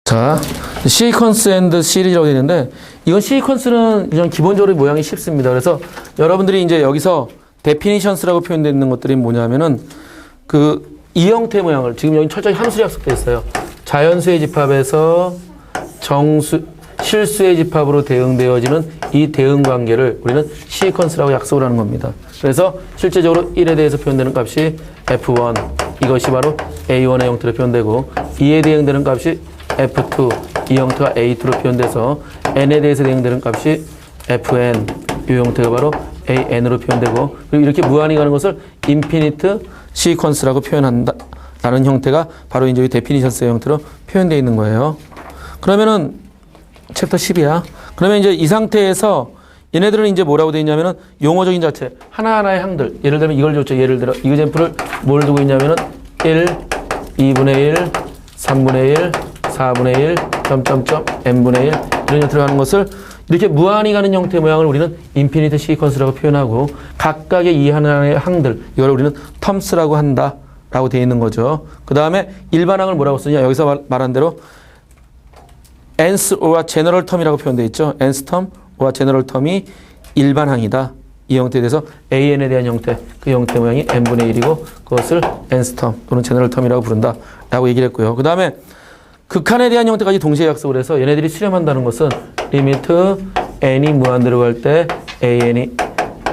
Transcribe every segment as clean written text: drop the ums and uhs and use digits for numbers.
자, 시퀀스 앤드 시리즈라고 되어 있는데 이건 시퀀스는 그냥 기본적으로 모양이 쉽습니다. 그래서 여러분들이 이제 여기서 데피니션스라고 표현되어 있는 것들이 뭐냐면은 이 형태 모양을 지금 여기 철저히 함수로 약속되어 있어요. 자연수의 집합에서 실수의 집합으로 대응되어지는 이 대응 관계를 우리는 시퀀스라고 약속을 하는 겁니다. 그래서 실제적으로 1에 대해서 표현되는 값이 F1, 이것이 바로 A1의 형태로 표현되고 2에 대응되는 값이 F2, 이 형태가 A2로 표현돼서 N에 대해서 대응되는 값이 Fn, 이 형태가 바로 AN으로 표현되고 그리고 이렇게 무한히 가는 것을 인피니트 시퀀스라고 표현한다 라는 형태가 바로 이제 이 데피니션스의 형태로 표현되어 있는 거예요. 그러면은 챕터 10이야. 그러면 이제 이 상태에서 얘네들은 이제 뭐라고 되어 있냐면은 용어적인 자체 하나하나의 항들, 예를 들면 이걸 줬죠. 예를 들어 이그젠플을 뭘 두고 있냐면은 1, 2분의 1, 3분의 1, 4분의 1, 점점점, n분의 1 이런 형태로 하는 것을 이렇게 무한히 가는 형태 모양을 우리는 인피니트 시퀀스라고 표현하고 각각의 이 하나의 항들 이걸 우리는 텀스라고 한다 라고 되어 있는 거죠. 그 다음에 일반항을 뭐라고 쓰냐 여기서 말한 대로 nth와 제너럴 텀이라고 표현되어 있죠. nth 텀과 제너럴 텀이 일반항이다. 이 형태에 대해서 an에 대한 형태, 그 형태 모양이 n분의 1이고 그것을 nth 텀 또는 제너럴 텀이라고 부른다 라고 얘기를 했고요. 그 다음에 극한에 대한 형태까지 동시에 약속을 해서 얘네들이 수렴한다는 것은 리미트 n이 무한대로 갈 때 an이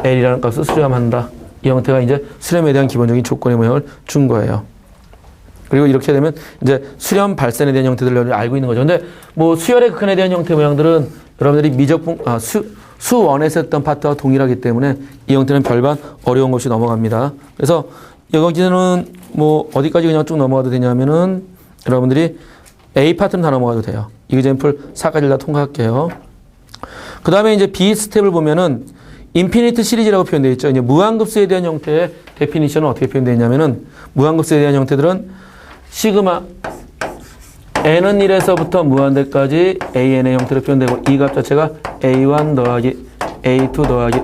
n이라는 값을 수렴한다. 이 형태가 이제 수렴에 대한 기본적인 조건의 모양을 준 거예요. 그리고 이렇게 되면 이제 수렴 발산에 대한 형태들을 알고 있는 거죠. 근데 뭐 수열의 극한에 대한 형태 모양들은 여러분들이 미적분 수원에서 했던 파트와 동일하기 때문에 이 형태는 별반 어려운 것이 넘어갑니다. 그래서 여기는 뭐 어디까지 그냥 쭉 넘어가도 되냐면은 여러분들이 A 파트는 다 넘어가도 돼요. 이그젠플 4까지를 다 통과할게요. 그 다음에 이제 B 스텝을 보면은 인피니트 시리즈라고 표현되어 있죠. 이제 무한급수에 대한 형태의 데피니션은 어떻게 표현되어 있냐면은 무한급수에 대한 형태들은 시그마 n은 1에서부터 무한대까지 an의 형태로 표현되고 이 값 자체가 a1 더하기 a2 더하기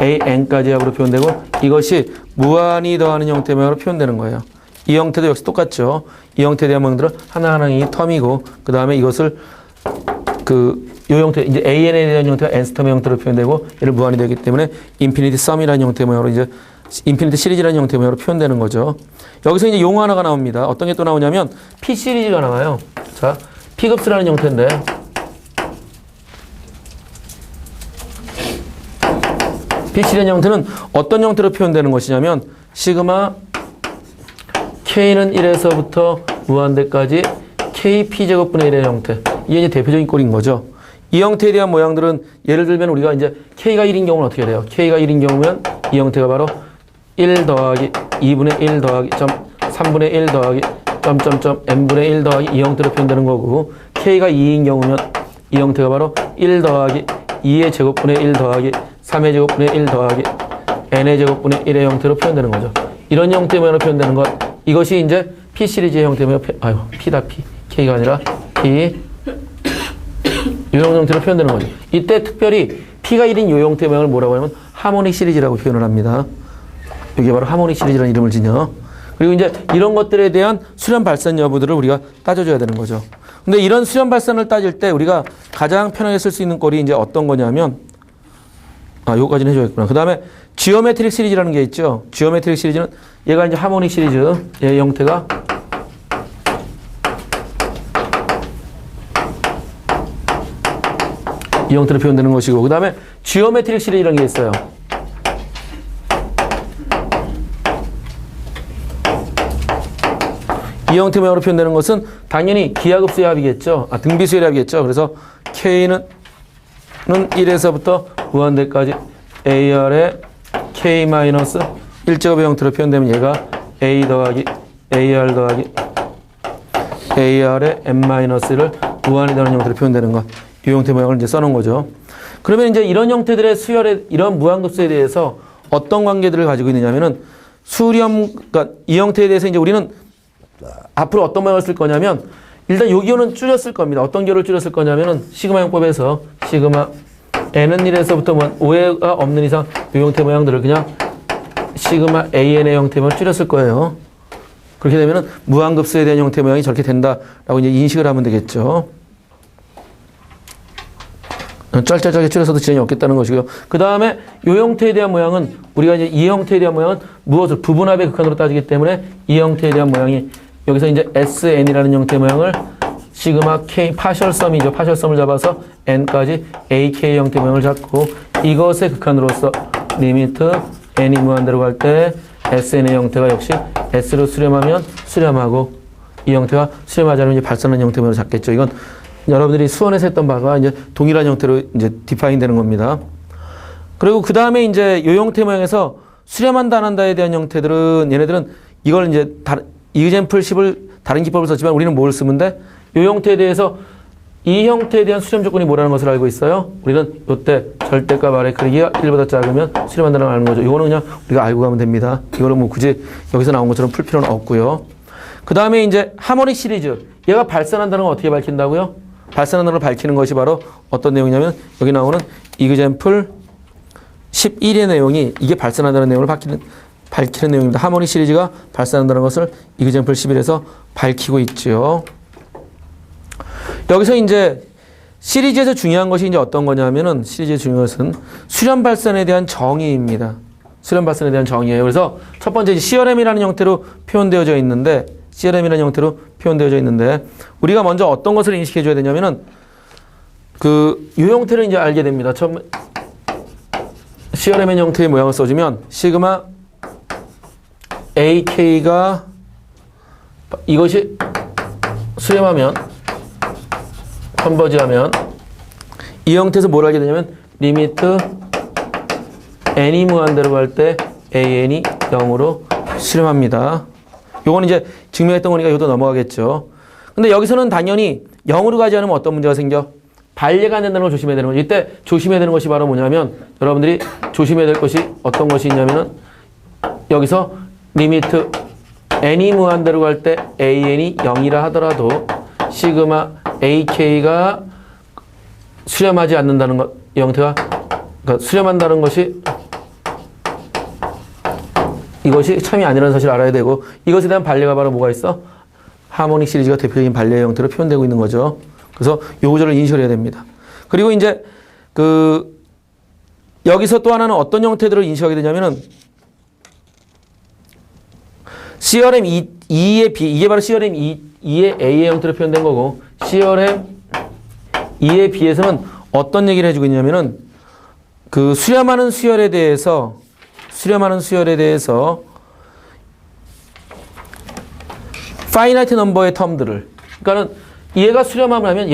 an까지 합으로 표현되고 이것이 무한히 더하는 형태 모양으로 표현되는 거예요. 이 형태도 역시 똑같죠. 이 형태에 대한 모양들은 하나하나의 텀이고 그 다음에 이것을 요 형태 이제 an에 대한 형태가 n스텀의 형태로 표현되고 얘를 무한히 되기 때문에 인피니티 썸이라는 형태 모양으로 이제 인피니트 시리즈라는 형태 모양으로 표현되는 거죠. 여기서 이제 용어 하나가 나옵니다. 어떤 게 또 나오냐면 P 시리즈가 나와요. 자, P급수라는 형태인데 P 시리즈 형태는 어떤 형태로 표현되는 것이냐면 시그마 K는 1에서부터 무한대까지 KP제곱분의 1의 형태. 이게 이제 대표적인 꼴인 거죠. 이 형태에 대한 모양들은 예를 들면 우리가 이제 K가 1인 경우는 어떻게 돼요? K가 1인 경우면 이 형태가 바로 1 더하기 2분의 1 더하기 3분의 1 더하기 점점점 n분의 1 더하기 이 형태로 표현되는 거고 K가 2인 경우면 이 형태가 바로 1 더하기 2의 제곱분의 1 더하기 3의 제곱분의 1 더하기 n의 제곱분의 1의 형태로 표현되는 거죠. 이런 형태 모양으로 표현되는 것 이것이 이제 P 시리즈의 형태 모양 P다 P K가 아니라 P 이런 형태로 표현되는 거죠. 이때 특별히 P가 1인 이 형태 모양을 뭐라고 하냐면 하모닉 시리즈라고 표현을 합니다. 이게 바로 하모닉 시리즈라는 이름을 지녀. 그리고 이제 이런 것들에 대한 수렴 발산 여부들을 우리가 따져줘야 되는 거죠. 근데 이런 수렴 발산을 따질 때 우리가 가장 편하게 쓸 수 있는 꼴이 이제 어떤 거냐면 요거까지는 해줘야겠구나. 그 다음에 지오메트릭 시리즈라는 게 있죠. 지오메트릭 시리즈는 얘가 이제 하모닉 시리즈 얘의 형태가 이 형태로 표현되는 것이고 그 다음에 지오메트릭 시리즈라는 게 있어요. 이 형태 모양으로 표현되는 것은 당연히 기하급수의 합이겠죠. 등비수의 합이겠죠. 그래서 K는 1에서부터 무한대까지 AR의 K-1제곱의 형태로 표현되면 얘가 A 더하기 AR 더하기 AR의 N-를 무한히 더하는 형태로 표현되는 것. 이 형태 모양을 이제 써놓은 거죠. 그러면 이제 이런 형태들의 수열의 이런 무한급수에 대해서 어떤 관계들을 가지고 있느냐면은 그러니까 이 형태에 대해서 이제 우리는 앞으로 어떤 모양을 쓸 거냐면 일단 요 기호는 줄였을 겁니다. 어떤 기호를 줄였을 거냐면은 시그마 용법에서 시그마 n은 1에서부터 오해가 없는 이상 이 형태 모양들을 그냥 시그마 an의 형태만 줄였을 거예요. 그렇게 되면은 무한급수에 대한 형태 모양이 저렇게 된다라고 이제 인식을 하면 되겠죠. 짤짤하게 줄여서도 지장이 없겠다는 것이고요. 그 다음에 이 형태에 대한 모양은 우리가 이제 이 형태에 대한 모양은 무엇을 부분합의 극한으로 따지기 때문에 이 형태에 대한 모양이 여기서 이제 SN이라는 형태의 모양을 시그마 K 파셜 썸이죠. 파셜 썸을 잡아서 N까지 AK 형태 모양을 잡고 이것의 극한으로서 리미트 N이 무한대로 갈 때 SN의 형태가 역시 S로 수렴하면 수렴하고 이 형태가 수렴하지 않으면 이제 발산하는 형태 모양을 잡겠죠. 이건 여러분들이 수원에서 했던 바가 이제 동일한 형태로 이제 디파인 되는 겁니다. 그리고 그 다음에 이제 이 형태 모양에서 수렴한다 안 한다에 대한 형태들은 얘네들은 이걸 이제 이그젬플 10을 다른 기법을 썼지만 우리는 뭘 쓰면 돼? 이 형태에 대해서 이 형태에 대한 수렴 조건이 뭐라는 것을 알고 있어요? 우리는 이때 절대값 아래 크기가 1보다 작으면 수렴한다는 걸 아는 거죠. 이거는 그냥 우리가 알고 가면 됩니다. 이거는 뭐 굳이 여기서 나온 것처럼 풀 필요는 없고요. 그 다음에 이제 하모닉 시리즈. 얘가 발산한다는 걸 어떻게 밝힌다고요? 발산한다는 걸 밝히는 것이 바로 어떤 내용이냐면 여기 나오는 이그젬플 11의 내용이 이게 발산한다는 내용을 밝히는 내용입니다. 하모닉 시리즈가 발산한다는 것을 이그젬플 11에서 밝히고 있죠. 여기서 이제 시리즈에서 중요한 것이 이제 어떤 거냐면은 시리즈에서 중요한 것은 수렴 발산에 대한 정의입니다. 수렴 발산에 대한 정의예요. 그래서 첫 번째 CRM이라는 형태로 표현되어져 있는데 CRM이라는 형태로 표현되어져 있는데 우리가 먼저 어떤 것을 인식해 줘야 되냐면은 이 형태를 이제 알게 됩니다. 처음 CRM의 형태의 모양을 써주면 시그마 AK가 이것이 수렴하면 컨버지하면 이 형태에서 뭘 알게 되냐면 리미트 n이 무한대로 갈 때 an이 0으로 수렴합니다. 요거는 이제 증명했던 거니까 이것도 넘어가겠죠. 근데 여기서는 당연히 0으로 가지 않으면 어떤 문제가 생겨? 반례가 안 된다는 걸 조심해야 되는 거죠. 이때 조심해야 되는 것이 바로 뭐냐면 여러분들이 조심해야 될 것이 어떤 것이 있냐면은 여기서 리미트 n이 무한대로 갈 때 an이 0이라 하더라도 시그마 ak가 수렴하지 않는다는 것, 이 형태가 그러니까 수렴한다는 것이 이것이 참이 아니라는 사실을 알아야 되고 이것에 대한 반례가 바로 뭐가 있어? 하모닉 시리즈가 대표적인 반례의 형태로 표현되고 있는 거죠. 그래서 요 구조를 인식을 해야 됩니다. 그리고 이제 여기서 또 하나는 어떤 형태들을 인식하게 되냐면은 CRM 2의 B, 이게 바로 CRM 2의 A의 형태로 표현된 거고 CRM 2의 B에서는 어떤 얘기를 해주고 있냐면은 수렴하는 수열에 대해서 파이나이트 넘버의 텀들을 그러니까는 얘가 수렴하면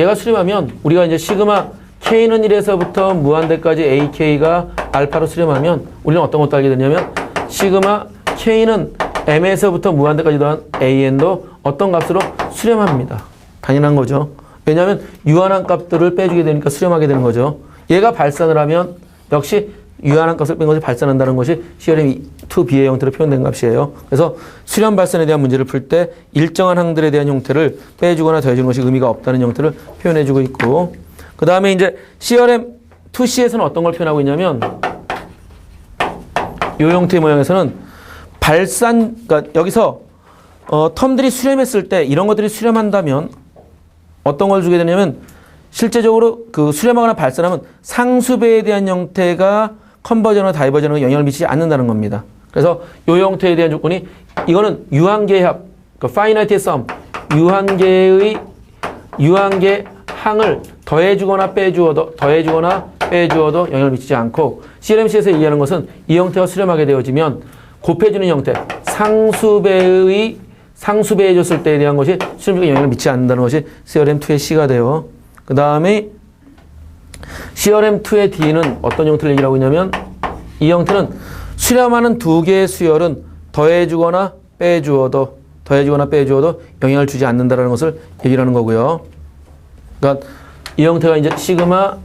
우리가 이제 시그마 K는 1에서부터 무한대까지 AK가 알파로 수렴하면 우리는 어떤 것도 알게 되냐면 시그마 K는 M에서부터 무한대까지 더한 AN도 어떤 값으로 수렴합니다. 당연한 거죠. 왜냐하면 유한한 값들을 빼주게 되니까 수렴하게 되는 거죠. 얘가 발산을 하면 역시 유한한 값을 뺀 것이 발산한다는 것이 CRM2B의 형태로 표현된 값이에요. 그래서 수렴 발산에 대한 문제를 풀 때 일정한 항들에 대한 형태를 빼주거나 더해주는 것이 의미가 없다는 형태를 표현해주고 있고 그 다음에 이제 CRM2C에서는 어떤 걸 표현하고 있냐면 이 형태의 모양에서는 그러니까 여기서 텀들이 수렴했을 때 이런 것들이 수렴한다면 어떤 걸 주게 되냐면 실제적으로 수렴하거나 발산하면 상수배에 대한 형태가 컨버전이나 다이버전에 영향을 미치지 않는다는 겁니다. 그래서 이 형태에 대한 조건이 이거는 유한계의 합, finite sum, 유한계 항을 더해주거나 빼주어도 영향을 미치지 않고 CRMC에서 얘기하는 것은 이 형태가 수렴하게 되어지면 곱해주는 형태, 상수배해줬을 때에 대한 것이 수렴적인 영향을 미치지 않는다는 것이 CRM2의 C가 돼요. 그 다음에 CRM2의 D는 어떤 형태를 얘기하고 있냐면 이 형태는 수렴하는 두 개의 수열은 더해주거나 빼주어도 영향을 주지 않는다는 것을 얘기를 하는 거고요. 그러니까 이 형태가 이제 시그마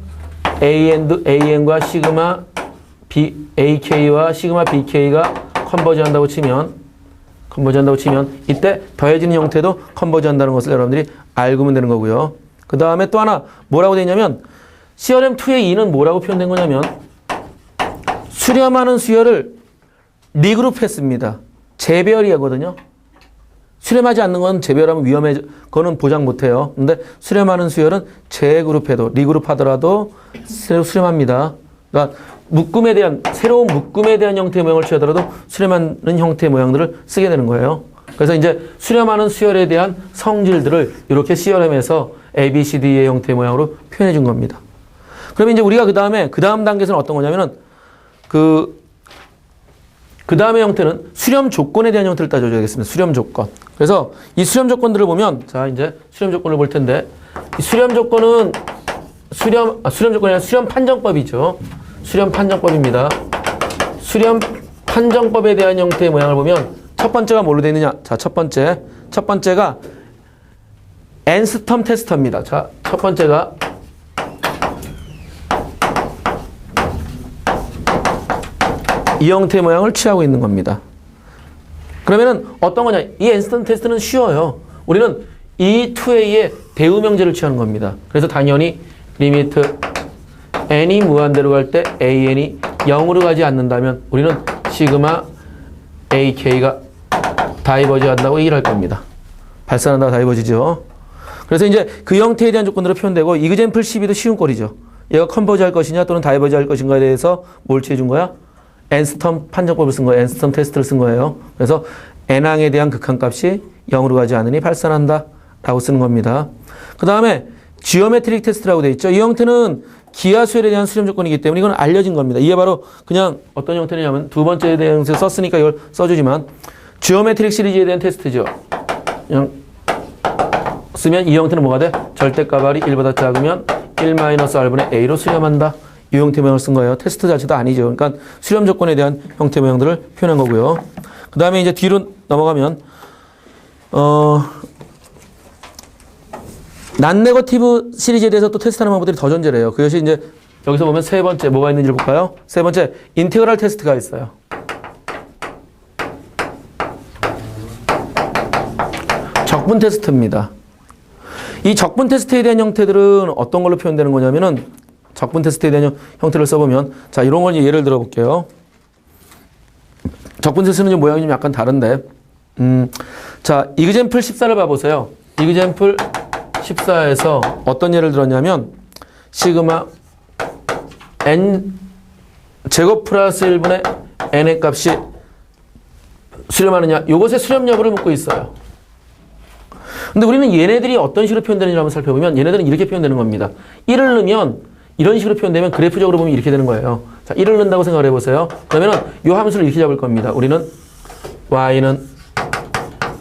AN과 시그마 AK와 시그마 BK가 컨버지한다고 치면 이때 더해지는 형태도 컨버지한다는 것을 여러분들이 알고면 되는 거고요. 그 다음에 또 하나 뭐라고 되어 있냐면 CRM2의 E는 뭐라고 표현된 거냐면 수렴하는 수열을 리그룹 했습니다. 재배열이 하거든요. 수렴하지 않는 건 재배열하면 위험해, 그거는 보장 못 해요. 근데 수렴하는 수열은 재그룹해도, 리그룹 하더라도 수렴합니다. 그러니까 묶음에 대한, 새로운 묶음에 대한 형태의 모양을 취하더라도 수렴하는 형태의 모양들을 쓰게 되는 거예요. 그래서 이제 수렴하는 수열에 대한 성질들을 이렇게 CRM에서 A, B, C, D의 형태의 모양으로 표현해 준 겁니다. 그러면 이제 우리가 그 다음 단계에서는 어떤 거냐면은 그 다음의 형태는 수렴 조건에 대한 형태를 따져줘야겠습니다. 수렴 조건. 그래서 이 수렴 조건들을 보면, 자, 이제 수렴 조건을 볼 텐데, 이 수렴 조건은 수렴 조건이 아니라 수렴 판정법이죠. 수렴 판정법입니다. 수렴 판정법에 대한 형태의 모양을 보면, 첫 번째가 뭘로 되어 있느냐? 자, 첫 번째가 앤스텀 테스터입니다. 자, 첫 번째가 이 형태의 모양을 취하고 있는 겁니다. 그러면은 어떤 거냐? 이 앤스텀 테스트는 쉬워요. 우리는 이 2a의 대우명제를 취하는 겁니다. 그래서 당연히 리미트 n이 무한대로 갈 때 an이 0으로 가지 않는다면 우리는 시그마 ak가 다이버지 한다고 얘기를 할 겁니다. 발산한다고 다이버지죠. 그래서 이제 그 형태에 대한 조건으로 표현되고, 이그젠플 12도 쉬운 꼴이죠. 얘가 컨버지 할 것이냐 또는 다이버지 할 것인가에 대해서 뭘 취해준 거야? 앤스텀 판정법을 쓴 거예요. 앤스텀 테스트를 쓴 거예요. 그래서 n항에 대한 극한값이 0으로 가지 않으니 발산한다 라고 쓰는 겁니다. 그 다음에 지오메트릭 테스트라고 되어 있죠. 이 형태는 기하수열에 대한 수렴 조건이기 때문에 이건 알려진 겁니다. 이게 바로 그냥 어떤 형태냐면 두 번째에 대해서 썼으니까 이걸 써주지만 지오메트릭 시리즈에 대한 테스트죠. 그냥 쓰면 이 형태는 뭐가 돼? 절대값이 1보다 작으면 1-r분의 a로 수렴한다. 이 형태 모양을 쓴 거예요. 테스트 자체도 아니죠. 그러니까 수렴 조건에 대한 형태 모양들을 표현한 거고요. 그 다음에 이제 뒤로 넘어가면 난네거티브 시리즈에 대해서 또 테스트하는 방법들이 더 존재해요. 그것이 이제 여기서 보면 세 번째 뭐가 있는지를 볼까요? 세 번째 인테그랄 테스트가 있어요. 적분 테스트입니다. 이 적분 테스트에 대한 형태들은 어떤 걸로 표현되는 거냐면은, 적분 테스트에 대한 형태를 써보면, 자, 이런 걸 예를 들어 볼게요. 적분 테스트는 좀 모양이 좀 약간 다른데, 자, 이그젠플 14를 봐보세요. 이그젠플 14에서 어떤 예를 들었냐면, 시그마 n 제곱 플러스 1분의 n의 값이 수렴하느냐, 이것의 수렴 여부를 묻고 있어요. 근데 우리는 얘네들이 어떤 식으로 표현되는지 한번 살펴보면, 얘네들은 이렇게 표현되는 겁니다. 1을 넣으면 이런 식으로 표현되면 그래프적으로 보면 이렇게 되는 거예요. 자, 1을 넣는다고 생각을 해보세요. 그러면은 이 함수를 이렇게 잡을 겁니다. 우리는 y는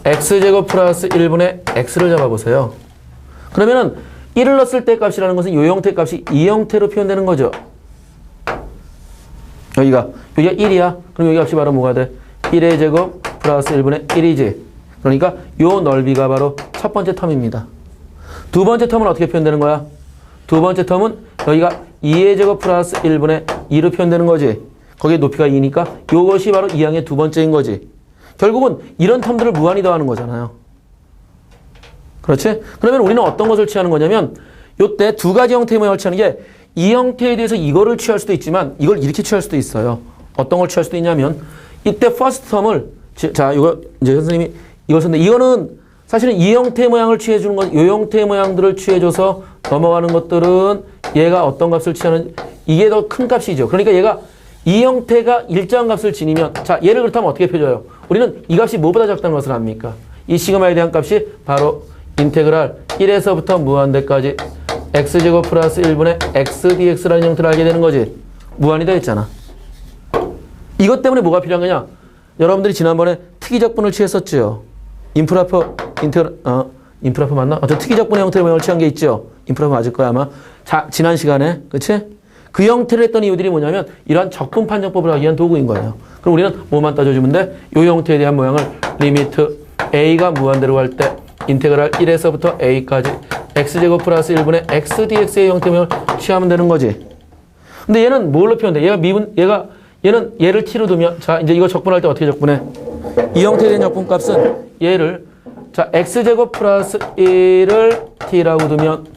x제곱 플러스 1분의 x를 잡아보세요. 그러면은 1을 넣었을 때 값이라는 것은 이 형태 값이 이 형태로 표현되는 거죠. 여기가 1이야. 그럼 여기 값이 바로 뭐가 돼? 1의 제곱 플러스 1분의 1이지. 그러니까 이 넓이가 바로 첫 번째 텀입니다. 두 번째 텀은 어떻게 표현되는 거야? 두 번째 텀은 여기가 2의 제곱 플러스 1분의 2로 표현되는 거지. 거기에 높이가 2니까 이것이 바로 2항의 두 번째인 거지. 결국은 이런 텀들을 무한히 더하는 거잖아요. 그렇지? 그러면 우리는 어떤 것을 취하는 거냐면, 이때 두 가지 형태의 모양을 취하는 게, 이 형태에 대해서 이거를 취할 수도 있지만 이걸 이렇게 취할 수도 있어요. 어떤 걸 취할 수도 있냐면, 이때 퍼스트 텀을, 자, 이거 이제 선생님이 이걸 썼는데, 이거는 사실은 이 형태의 모양을 취해주는 것, 이 형태의 모양들을 취해줘서 넘어가는 것들은 얘가 어떤 값을 취하는, 이게 더 큰 값이죠. 그러니까 얘가 이 형태가 일정한 값을 지니면, 자, 얘를 그렇다면 어떻게 펴줘요? 우리는 이 값이 뭐보다 작다는 것을 압니까? 이 시그마에 대한 값이 바로 인테그랄 1에서부터 무한대까지 x제곱 플러스 1분의 x dx라는 형태를 알게 되는 거지. 무한이 되겠잖아. 이것 때문에 뭐가 필요한 거냐? 여러분들이 지난번에 특이적분을 취했었죠. 인프라퍼 맞나? 어떤 특이적분의 형태의 모양을 취한 게 있죠. 인프라퍼 맞을 거야 아마. 자, 지난 시간에, 그치? 그 형태를 했던 이유들이 뭐냐면 이러한 적분 판정법을 하기 위한 도구인 거예요. 그럼 우리는 뭐만 따져주면 돼? 이 형태에 대한 모양을 리미트 a가 무한대로 갈 때 인테그랄 1에서부터 a까지 x제곱 플러스 1분의 x dx의 형태 모양을 취하면 되는 거지. 근데 얘는 뭘로 표현돼? 얘는 얘를 t로 두면, 자, 이제 이거 적분할 때 어떻게 적분해? 이 형태에 대한 적분값은 얘를, 자, x제곱 플러스 1을 t라고 두면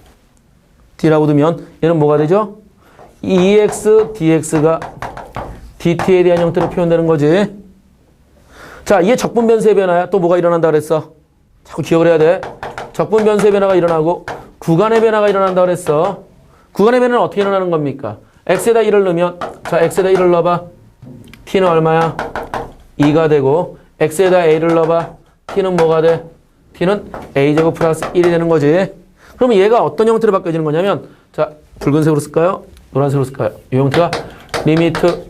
얘는 뭐가 되죠? 2x dx가 dt에 대한 형태로 표현되는 거지. 자, 이게 적분 변수의 변화야. 또 뭐가 일어난다 그랬어? 자꾸 기억을 해야 돼. 적분 변수의 변화가 일어나고 구간의 변화가 일어난다 그랬어. 구간의 변화는 어떻게 일어나는 겁니까? x에다 1을 넣으면 자 x에다 1을 넣어봐. t는 얼마야? 2가 되고 x에다 a를 넣어봐. t는 뭐가 돼? t는 a제곱 플러스 1이 되는 거지. 그러면 얘가 어떤 형태로 바뀌어지는 거냐면 자 붉은색으로 쓸까요? 노란색으로 쓸까요? 이 형태가 리미트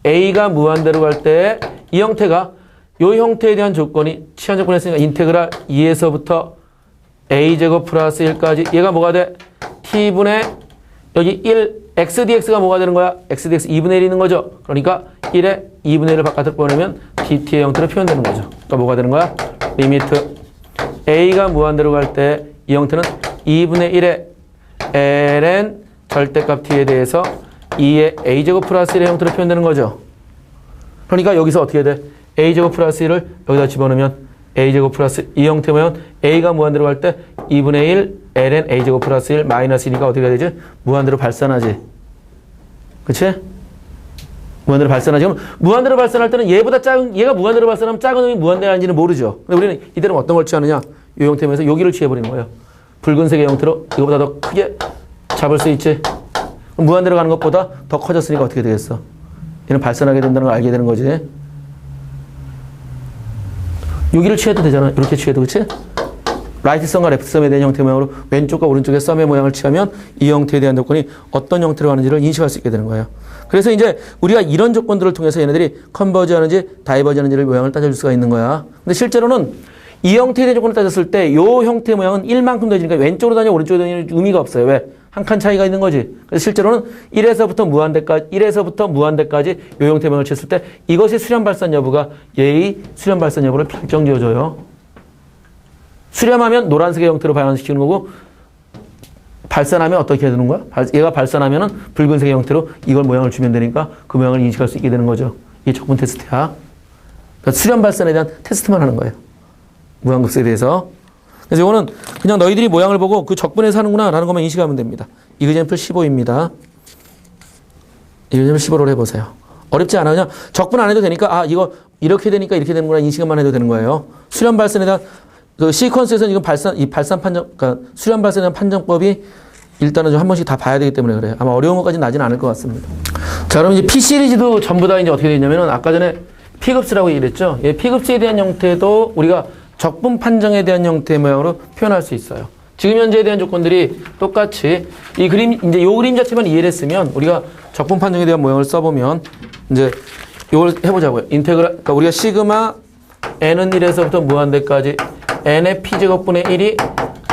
a가 무한대로 갈 때 이 형태가 이 형태에 대한 조건이 치환 조건이 했으니까 인테그랄 2에서부터 a제곱 플러스 1까지 얘가 뭐가 돼? t분의 여기 1 x dx가 뭐가 되는 거야? x dx 2분의 1이 있는 거죠. 그러니까 1에 2분의 1을 바깥으로 보내면 dt의 형태로 표현되는 거죠. 그러니까 뭐가 되는 거야? 리미트 a가 무한대로 갈 때 이 형태는 2분의 1의 ln 절대값 t에 대해서 2의 a제곱 플러스 1의 형태로 표현되는 거죠. 그러니까 여기서 어떻게 돼? a제곱 플러스 1을 여기다 집어넣으면 a제곱 플러스 이 형태 모양 a가 무한대로 갈 때 2분의 1 ln a제곱 플러스 1 마이너스 1이니까 어떻게 해야 되지? 무한대로 발산하지. 그치? 무한대로 발산하지. 그럼 무한대로 발산할 때는 얘보다 작은, 얘가 무한대로 발산하면 작은 놈이 무한대인지는 모르죠. 근데 우리는 이때는 어떤 걸 취하느냐? 이 형태면서 여기를 취해버리는 거예요. 붉은색의 형태로 이거보다 더 크게 잡을 수 있지. 그럼 무한대로 가는 것보다 더 커졌으니까 어떻게 되겠어? 얘는 발산하게 된다는 걸 알게 되는 거지. 여기를 취해도 되잖아. 이렇게 취해도, 그치? 라이트썸과 레프트썸에 대한 형태 모양으로 왼쪽과 오른쪽의 썸의 모양을 취하면 이 형태에 대한 조건이 어떤 형태로 가는지를 인식할 수 있게 되는 거예요. 그래서 이제 우리가 이런 조건들을 통해서 얘네들이 컨버지 하는지 다이버지 하는지를 모양을 따져줄 수가 있는 거야. 근데 실제로는 이 형태에 대한 조건을 따졌을 때 이 형태의 모양은 1만큼 되니까 왼쪽으로 다니고 오른쪽으로 다니는 의미가 없어요. 왜? 한 칸 차이가 있는 거지. 그래서 실제로는 1에서부터 무한대까지 이 형태 모양을 쳤을 때 이것이 수렴 발산 여부가 얘의 수렴 발산 여부를 결정지어줘요. 수렴하면 노란색의 형태로 발현시키는 거고 발산하면 어떻게 되는 거야? 얘가 발산하면은 붉은색의 형태로 이걸 모양을 주면 되니까 그 모양을 인식할 수 있게 되는 거죠. 이게 적분 테스트야. 그러니까 수렴 발산에 대한 테스트만 하는 거예요. 무한급수에 대해서. 그래서 이거는 그냥 너희들이 모양을 보고 그 적분에서 하는구나 라는 것만 인식하면 됩니다. 이그젠플 15입니다. 이그젠플 15로 해보세요. 어렵지 않아요. 그냥 적분 안 해도 되니까 아 이거 이렇게 되니까 이렇게 되는구나 인식만 해도 되는 거예요. 수렴 발산에 대한 그 시퀀스에서는 이건 발산 판정, 그러니까 수렴 발산에 대한 판정법이 일단은 좀 한 번씩 다 봐야 되기 때문에 그래요. 아마 어려운 것까지는 나지는 않을 것 같습니다. 자, 그럼 이제 P 시리즈도 전부 다 이제 어떻게 되냐면은 아까 전에 P급수라고 얘기했죠. 예, P급수에 대한 형태도 우리가 적분 판정에 대한 형태의 모양으로 표현할 수 있어요. 지금 현재에 대한 조건들이 똑같이 이 그림, 이제 요 그림 자체만 이해를 했으면 우리가 적분 판정에 대한 모양을 써보면 이제 요걸 해보자고요. 인테그랄, 그러니까 우리가 시그마 n은 1에서부터 무한대까지 n의 p제곱분의 1이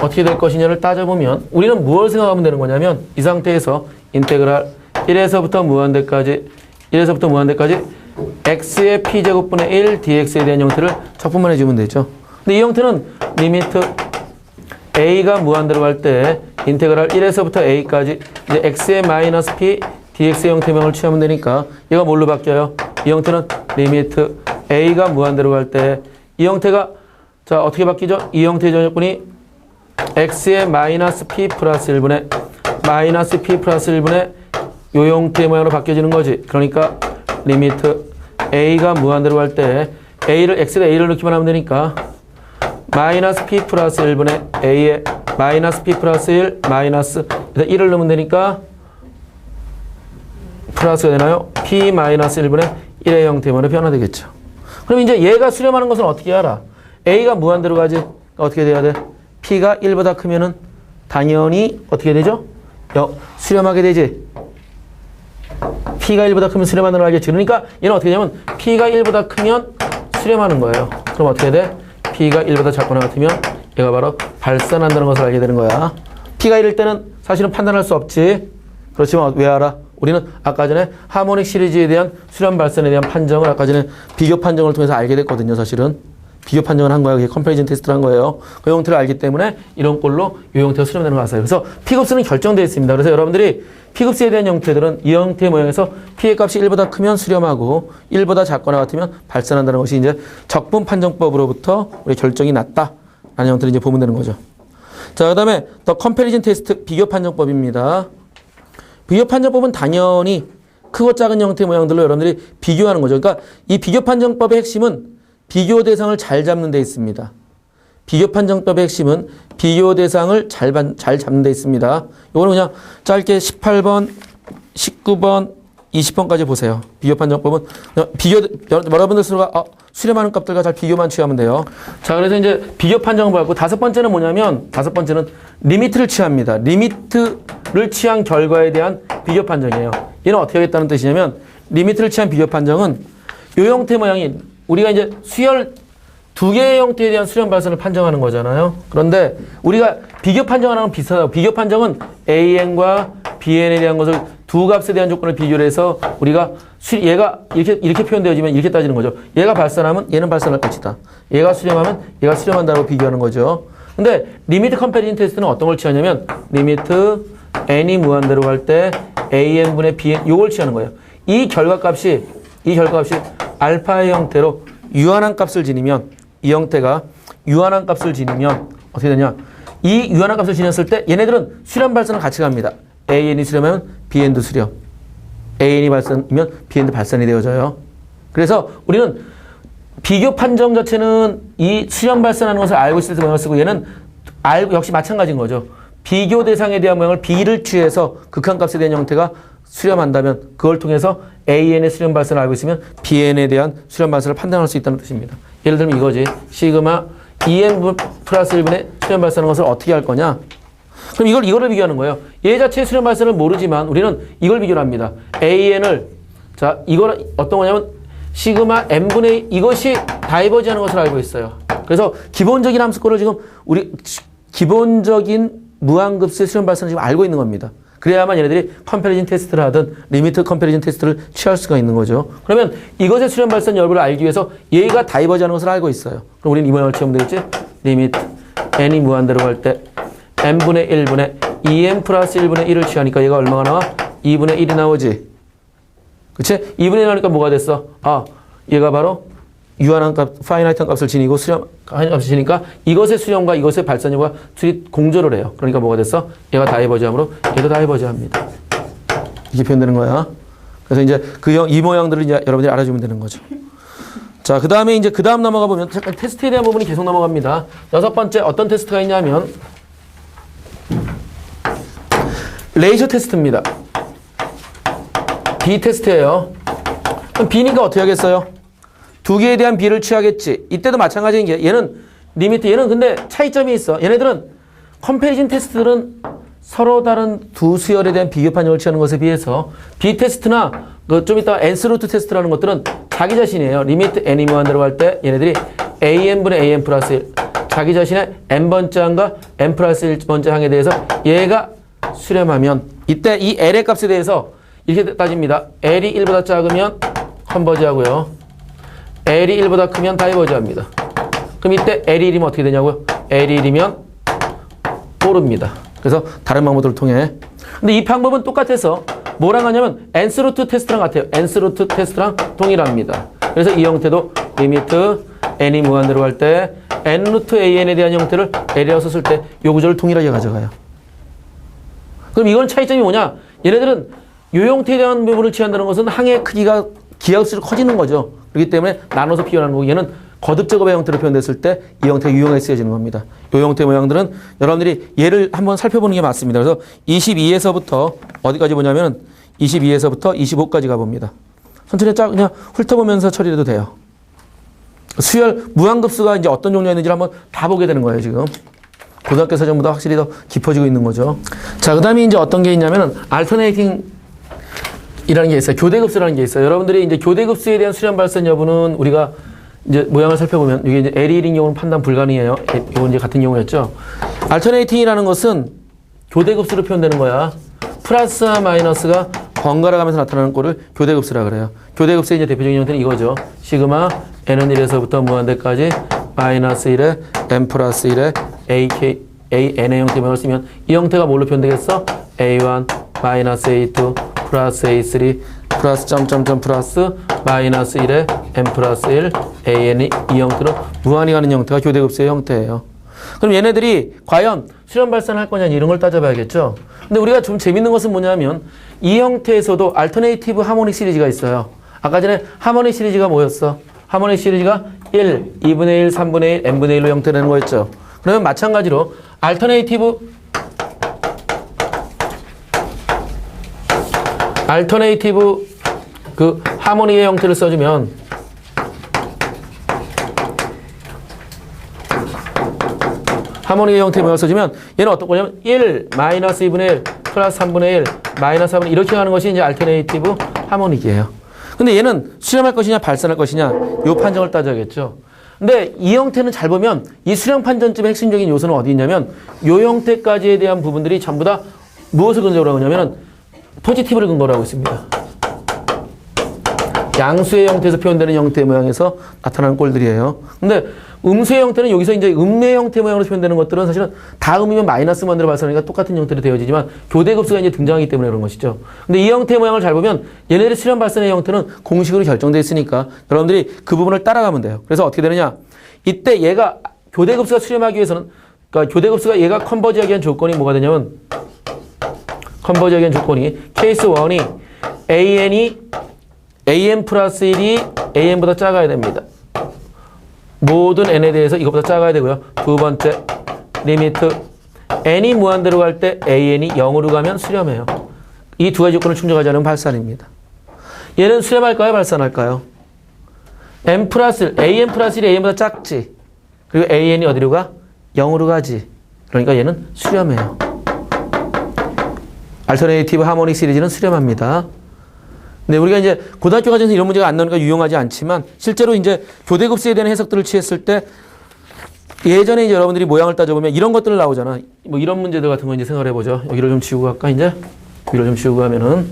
어떻게 될 것이냐를 따져보면 우리는 무엇을 생각하면 되는 거냐면 이 상태에서 인테그랄 1에서부터 무한대까지 x의 p제곱분의 1 dx에 대한 형태를 적분만 해주면 되죠. 근데 이 형태는 리미트 a가 무한대로 갈 때 인테그랄 1에서부터 a까지 이제 x의 마이너스 p dx의 형태명을 취하면 되니까 얘가 뭘로 바뀌어요? 이 형태는 리미트 a가 무한대로 갈 때 이 형태가 자 어떻게 바뀌죠? 이 형태의 조건이 x의 마이너스 p 플러스 1분의 마이너스 p 플러스 1분의 요 형태의 모양으로 바뀌어지는 거지. 그러니까 리미트 a가 무한대로 갈 때 a를 x에다 a를 넣기만 하면 되니까 마이너스 p 플러스 1분의 a의 마이너스 p 플러스 1 마이너스 1을 넣으면 되니까 플러스가 되나요? p 마이너스 1분의 1의 형태의 모양으로 변화되겠죠. 그럼 이제 얘가 수렴하는 것은 어떻게 알아? a가 무한대로 가지. 어떻게 돼야 돼? p가 1보다 크면은 당연히 어떻게 되죠? 수렴하게 되지. p가 1보다 크면 수렴하는 걸 알겠지. 그러니까 얘는 어떻게 되냐면 p가 1보다 크면 수렴하는 거예요. 그럼 어떻게 돼? p가 1보다 작거나 같으면 얘가 바로 발산한다는 것을 알게 되는 거야. p가 1일 때는 사실은 판단할 수 없지. 그렇지만 왜 알아? 우리는 아까 전에 하모닉 시리즈에 대한 수렴 발산에 대한 판정을 아까 전에 비교 판정을 통해서 알게 됐거든요. 사실은 비교 판정을 한 거야. 그게 컴패리즌 테스트를 한 거예요. 그 형태를 알기 때문에 이런 꼴로 이 형태가 수렴되는 걸 봤어요. 그래서 P급수는 결정되어 있습니다. 그래서 여러분들이 P급수에 대한 형태들은 이 형태의 모양에서 P의 값이 1보다 크면 수렴하고 1보다 작거나 같으면 발산한다는 것이 이제 적분 판정법으로부터 우리 결정이 났다라는 형태를 이제 보면 되는 거죠. 자, 그 다음에 더 컴패리즌 테스트 비교 판정법입니다. 비교 판정법은 당연히 크고 작은 형태의 모양들로 여러분들이 비교하는 거죠. 그러니까 이 비교 판정법의 핵심은 비교 대상을 잘 잡는 데 있습니다. 비교 판정법의 핵심은 비교 대상을 잘 잡는 데 있습니다. 이거는 그냥 짧게 18번, 19번, 20번까지 보세요. 비교 판정법은 여러분들 스스로가 수렴하는 값들과 잘 비교만 취하면 돼요. 자, 그래서 이제 비교 판정을 받고 다섯 번째는 뭐냐면 다섯 번째는 리미트를 취합니다. 리미트를 취한 결과에 대한 비교 판정이에요. 얘는 어떻게 하겠다는 뜻이냐면 리미트를 취한 비교 판정은 이 형태 모양이 우리가 이제 수열 두 개의 형태에 대한 수렴 발산을 판정하는 거잖아요. 그런데 우리가 비교 판정하는 건 비슷하다고. 비교 판정은 AN과 BN에 대한 것을 두 값에 대한 조건을 비교를 해서 우리가 얘가 이렇게 표현되어지면 이렇게 따지는 거죠. 얘가 발산하면 얘는 발산할 것이다. 얘가 수렴하면 얘가 수렴한다고 비교하는 거죠. 근데 리미트 컴패리즌 테스트는 어떤 걸 취하냐면 리미트 n이 무한대로 갈 때 AN분의 BN 요걸 취하는 거예요. 이 결과값이 알파의 형태로 유한한 값을 지니면 이 형태가 유한한 값을 지니면 어떻게 되냐? 이 유한한 값을 지녔을 때 얘네들은 수렴 발산을 같이 갑니다. AN이 수렴하면 BN도 수렴. AN이 발산이면 BN도 발산이 되어져요. 그래서 우리는 비교 판정 자체는 이 수렴 발산하는 것을 알고 있을 때 모양을 쓰고 얘는 역시 마찬가지인 거죠. 비교 대상에 대한 모양을 B를 취해서 극한값에 대한 형태가 수렴한다면 그걸 통해서 AN의 수렴 발산을 알고 있으면 BN에 대한 수렴 발산을 판단할 수 있다는 뜻입니다. 예를 들면 이거지. 시그마 EN 플러스 1분의 수렴 발산하는 것을 어떻게 할 거냐? 그럼 이거를 비교하는 거예요. 얘 자체의 수렴 발산을 모르지만 우리는 이걸 비교를 합니다. AN을 자 이거는 어떤 거냐면 시그마 n분의 이것이 다이버지하는 것을 알고 있어요. 그래서 기본적인 함수꼴을 지금 우리 기본적인 무한급수의 수렴 발산을 지금 알고 있는 겁니다. 그래야만 얘네들이 컴패리즌 테스트를 하든 리미트 컴패리즌 테스트를 취할 수가 있는 거죠. 그러면 이것의 수렴 발산 여부를 알기 위해서 얘가 다이버지하는 것을 알고 있어요. 그럼 우리는 이번에 취하면 되겠지? 리미트 n이 무한대로 갈 때 n분의 1분의 2n 플러스 1분의 1을 취하니까 얘가 얼마가 나와? 2분의 1이 나오지. 그치? 2분의 1 나오니까 뭐가 됐어? 얘가 바로 유한한 값, 파이나이트한 값을 지니고 수렴한 값을 지니까 이것의 수렴과 이것의 발산 여부가 둘이 공조를 해요. 그러니까 뭐가 됐어? 얘가 다이버지함으로 얘도 다이버지합니다. 이렇게 표현되는 거야. 그래서 이제 이 모양들을 이제 여러분들이 알아주면 되는 거죠. 자, 그 다음에 이제 그 다음 넘어가 보면 잠깐 테스트에 대한 부분이 계속 넘어갑니다. 여섯 번째 어떤 테스트가 있냐면 레이셔 테스트입니다. B 테스트예요. 그럼 B니까 어떻게 하겠어요? 두 개에 대한 B를 취하겠지. 이때도 마찬가지인 게 얘는 리미트 얘는 근데 차이점이 있어. 얘네들은 컴패리즌 테스트들은 서로 다른 두 수열에 대한 비교 판정을 취하는 것에 비해서 B 테스트나 좀 이따 n스루트 테스트라는 것들은 자기 자신이에요. 리미트 n이 무한대로 갈 때 얘네들이 an분의 an 플러스 1 자기 자신의 n번째 항과 n 플러스 1번째 항에 대해서 얘가 수렴하면 이때 이 L의 값에 대해서 이렇게 따집니다. L이 1보다 작으면 컨버지하고요. L이 1보다 크면 다이버지합니다. 그럼 이때 L이 1이면 어떻게 되냐고요? L이 1이면 모릅니다. 그래서 다른 방법들을 통해. 근데 이 방법은 똑같아서 뭐랑 하냐면 n스루트 테스트랑 같아요. n스루트 테스트랑 동일합니다. 그래서 이 형태도 리미트 n이 무한대로 갈 때 n 루트 an에 대한 형태를 L이라고 썼을 때 이 구조를 동일하게 가져가요. 그럼 이건 차이점이 뭐냐? 얘네들은 이 형태에 대한 부분을 취한다는 것은 항의 크기가 기하급수로 커지는 거죠. 그렇기 때문에 나눠서 표현하는 거고 얘는 거듭 제곱의 형태로 표현됐을 때 이 형태가 유용하게 쓰여지는 겁니다. 이 형태의 모양들은 여러분들이 얘를 한번 살펴보는 게 맞습니다. 그래서 22에서부터 어디까지 보냐면 22에서부터 25까지 가봅니다. 천천히 그냥 훑어보면서 처리해도 돼요. 수열 무한급수가 이제 어떤 종류가 있는지를 한번 다 보게 되는 거예요, 지금. 고등학교 사정보다 확실히 더 깊어지고 있는 거죠. 자, 그 다음에 이제 어떤 게 있냐면은, 알터네이팅 이라는 게 있어요. 교대급수라는 게 있어요. 여러분들이 이제 교대급수에 대한 수렴 발산 여부는 우리가 이제 모양을 살펴보면, 이게 이제 L이 1인 경우는 판단 불가능해요. 이건 이제 같은 경우였죠. 알터네이팅이라는 것은 교대급수로 표현되는 거야. 플러스와 마이너스가 번갈아 가면서 나타나는 꼴을 교대급수라 그래요. 교대급수의 이제 대표적인 형태는 이거죠. 시그마 n은 1에서부터 무한대까지 마이너스 1에 n 플러스 1에 an의 형태 모양을 쓰면 이 형태가 뭘로 표현되겠어? a1 마이너스 a2 플러스 a3 플러스 점점점 플러스 마이너스 1에 n 플러스 1 an이 이 형태로 무한히 가는 형태가 교대급수의 형태예요. 그럼 얘네들이 과연 수렴 발산할 거냐 이런 걸 따져봐야겠죠. 근데 우리가 좀 재밌는 것은 뭐냐면 이 형태에서도 알터네이티브 하모닉 시리즈가 있어요. 아까 전에 하모닉 시리즈가 뭐였어? 하모닉 시리즈가 1, 2분의 1, 3분의 1, n분의 1로 형태되는 거였죠. 그러면 마찬가지로 알터네이티브 그 하모니의 형태를 써주면 하모니의 형태 모양을 써주면 얘는 어떤 거냐면 1, 마이너스 2분의 1, 플러스 3분의 1, 마이너스 4분의 1 이렇게 가는 것이 이제 알터네이티브 하모닉이에요. 근데 얘는 수렴할 것이냐 발산할 것이냐 요 판정을 따져야겠죠. 근데 이 형태는 잘 보면 이 수렴 판정점의 핵심적인 요소는 어디 있냐면 요 형태까지에 대한 부분들이 전부 다 무엇을 근거로 하고 있냐면 포지티브를 근거로 하고 있습니다. 양수의 형태에서 표현되는 형태 모양에서 나타나는 꼴들이에요. 근데 음수의 형태는 여기서 이제 음의 형태 모양으로 표현되는 것들은 사실은 다 음이면 마이너스 만들어 발산하니까 똑같은 형태로 되어지지만 교대급수가 이제 등장하기 때문에 그런 것이죠. 근데 이 형태 모양을 잘 보면 얘네들의 수렴 발산의 형태는 공식으로 결정되어 있으니까 여러분들이 그 부분을 따라가면 돼요. 그래서 어떻게 되느냐? 이때 얘가 교대급수가 수렴하기 위해서는 그러니까 교대급수가 얘가 컨버지하기 위한 조건이 뭐가 되냐면 컨버지하기 위한 조건이 케이스 1이 an 플러스 1이 an보다 작아야 됩니다. 모든 n에 대해서 이것보다 작아야 되고요. 두 번째 리미트 n이 무한대로 갈 때 an이 0으로 가면 수렴해요. 이 두 가지 조건을 충족하지 않으면 발산입니다. 얘는 수렴할까요? 발산할까요? n 플러스 1, an 플러스 1이 an보다 작지. 그리고 an이 어디로 가? 0으로 가지. 그러니까 얘는 수렴해요. 알터네이티브 하모닉 시리즈는 수렴합니다. 네, 우리가 이제 고등학교 과정에서 이런 문제가 안 나오니까 유용하지 않지만 실제로 이제 교대급수에 대한 해석들을 취했을 때 예전에 이제 여러분들이 모양을 따져보면 이런 것들 나오잖아. 뭐 이런 문제들 같은 거 이제 생각을 해보죠. 여기를 좀 지우고 갈까 이제? 여기를 좀 지우고 가면은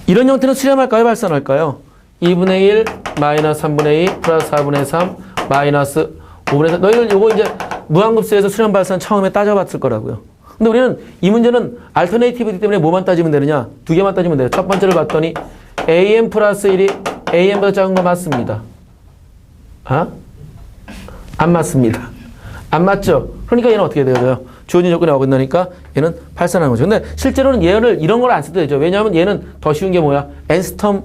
이런 형태는 수렴할까요? 발산할까요? 2분의 1 마이너스 3분의 2 플러스 4분의 3 마이너스 5분의 4 너희들 요거 이제 무한급수에서 수렴 발산 처음에 따져봤을 거라고요. 근데 우리는 이 문제는 알터네이티브이기 때문에 뭐만 따지면 되느냐? 두 개만 따지면 돼요. 첫 번째를 봤더니 an 플러스 1이 an보다 작은 거 맞습니다. 안 맞습니다. 안 맞죠? 그러니까 얘는 어떻게 돼요? 주어진 조건이 어긋나니까 얘는 발산하는 거죠. 근데 실제로는 얘를 이런 걸 안 써도 되죠. 왜냐하면 얘는 더 쉬운 게 뭐야? n스텀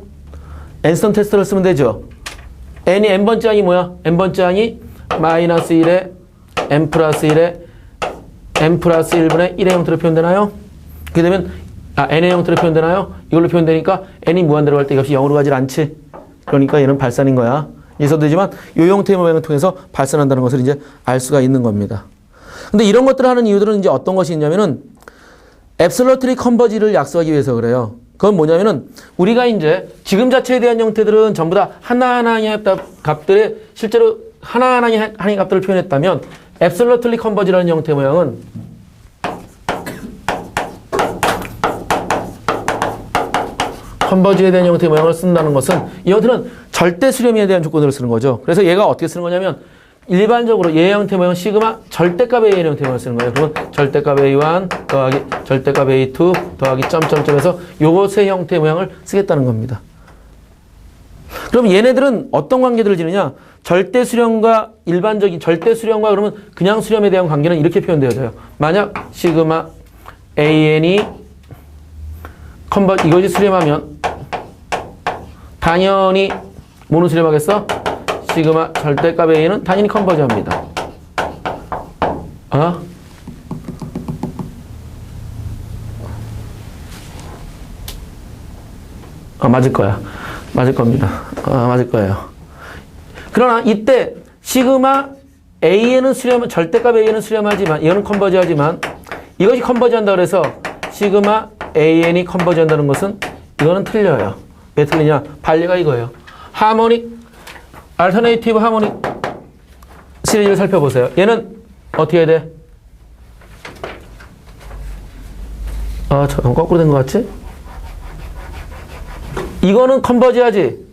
테스트를 쓰면 되죠. n이 n번째 항이 뭐야? n번째 항이 마이너스 1에 n 플러스 1에 n 플러스 1분의 1의 형태로 표현되나요? 그렇게 되면 n의 형태로 표현되나요? 이걸로 표현되니까 n이 무한대로 갈 때 이 값이 0으로 가질 않지. 그러니까 얘는 발산인 거야. 있어도 되지만 이 형태의 모양을 통해서 발산한다는 것을 이제 알 수가 있는 겁니다. 근데 이런 것들을 하는 이유들은 이제 어떤 것이 있냐면은 앱솔루트리 컨버지를 약속하기 위해서 그래요. 그건 뭐냐면은 우리가 이제 지금 자체에 대한 형태들은 전부 다 하나하나의 값들의 실제로 하나하나의 값들을 표현했다면 앱솔루트리 컨버지라는 형태 모양은 컨버지에 대한 형태 모양을 쓴다는 것은 이 형태는 절대 수렴에 대한 조건으로 쓰는 거죠. 그래서 얘가 어떻게 쓰는 거냐면 일반적으로 얘 형태 모양 시그마 절대값 A의 형태 모양을 쓰는 거예요. 그러면 절대값 A1 더하기 절대값 A2 더하기 점점점에서 요것의 형태 모양을 쓰겠다는 겁니다. 그럼 얘네들은 어떤 관계들을 지느냐? 절대 수렴과 일반적인 절대 수렴과 그러면 그냥 수렴에 대한 관계는 이렇게 표현되어져요. 만약 시그마 AN이 이것이 수렴하면 당연히 뭐는 수렴하겠어? 시그마 절대값 A는 당연히 컨버지합니다. 맞을 거야. 맞을 겁니다. 맞을 거예요. 그러나 이때 시그마 A에는 절대값 A에는 수렴하지만 이거는 컨버지하지만 이것이 컨버지한다 그래서 시그마 AN이 컨버지한다는 것은 이거는 틀려요. 왜 틀리냐? 반리가 이거예요. 알터네이티브 하모닉 시리즈를 살펴보세요. 얘는 어떻게 해야 돼? 잠깐 거꾸로 된 것 같지? 이거는 컨버지하지.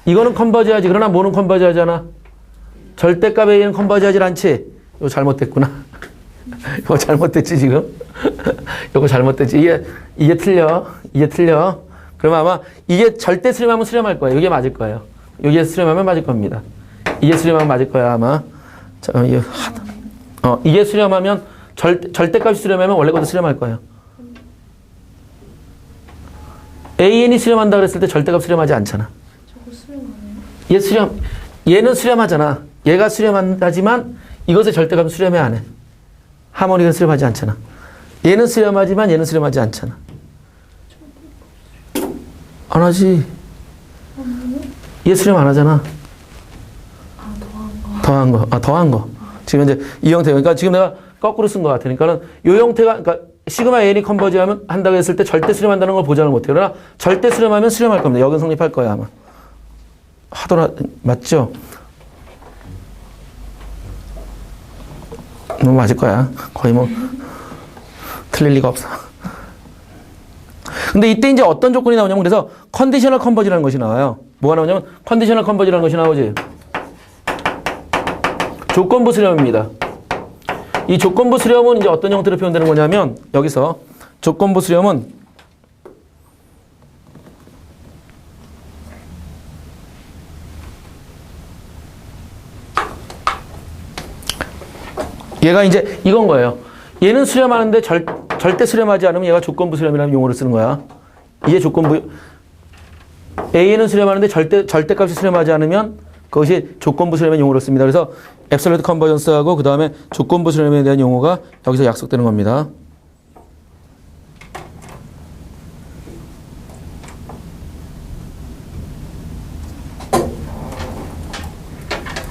이거는 컨버지하지. 그러나 뭐는 컨버지하잖아. 절대값 A는 컨버지하지 않지. 이거 잘못됐구나. 이거 잘못됐지 지금. 이거 잘못됐지. 이게 틀려. 이게 틀려. 그러면 아마 이게 절대 수렴하면 수렴할 거예요. 이게 맞을 거예요. 이게 수렴하면 맞을 겁니다. 이게 수렴하면 맞을 거야 아마. 이게 수렴하면 절대값이 수렴하면 원래 것도 수렴할 거예요. AN이 수렴한다 그랬을 때 절대값 수렴하지 않잖아. 저거 수렴하네요. 얘 수렴. 얘는 수렴하잖아. 얘가 수렴하지만 이것의 절대값은 수렴해 안 해. 하모닉은 수렴하지 않잖아. 얘는 수렴하지만 얘는 수렴하지 않잖아. 안 하지. 얘 수렴 안 하잖아. 더한 거. 지금 이제 이 형태. 그러니까 지금 내가 거꾸로 쓴 것 같아. 그러니까는 이 형태가, 그러니까 시그마 n이 컨버지 하면 한다고 했을 때 절대 수렴한다는 걸 보장을 못 해요. 그러나 절대 수렴하면 수렴할 겁니다. 여긴 성립할 거야, 아마. 하더라, 맞죠? 맞을 거야. 거의 뭐, 틀릴 리가 없어. 근데 이때 이제 어떤 조건이 나오냐면, 그래서 컨디셔널 컨버지라는 것이 나와요. 뭐가 나오냐면, 컨디셔널 컨버지라는 것이 나오지. 조건부 수렴입니다. 이 조건부 수렴은 이제 어떤 형태로 표현되는 거냐면, 여기서 조건부 수렴은 얘가 이제 이건 거예요. 얘는 수렴하는데 절대 수렴하지 않으면 얘가 조건부 수렴이라는 용어를 쓰는 거야. 이게 조건부. A는 수렴하는데 절대값이 수렴하지 않으면 그것이 조건부 수렴의 용어를 씁니다. 그래서 앱솔루트 컨버전스하고 그 다음에 조건부 수렴에 대한 용어가 여기서 약속되는 겁니다.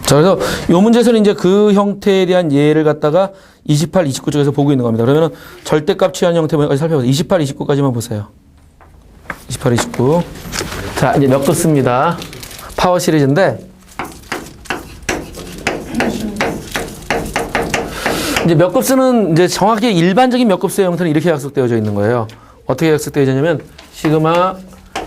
자, 그래서 이 문제에서는 이제 그 형태에 대한 예를 갖다가 28, 29 쪽에서 보고 있는 겁니다. 그러면 절대값 취한 형태 뭐까지 살펴보세요. 28, 29까지만 보세요. 28, 29. 자, 이제 몇 급 씁니다. 파워 시리즈인데, 이제 몇 급수는 이제 정확히 일반적인 몇 급수의 형태는 이렇게 약속되어져 있는 거예요. 어떻게 약속되어져 있냐면, 시그마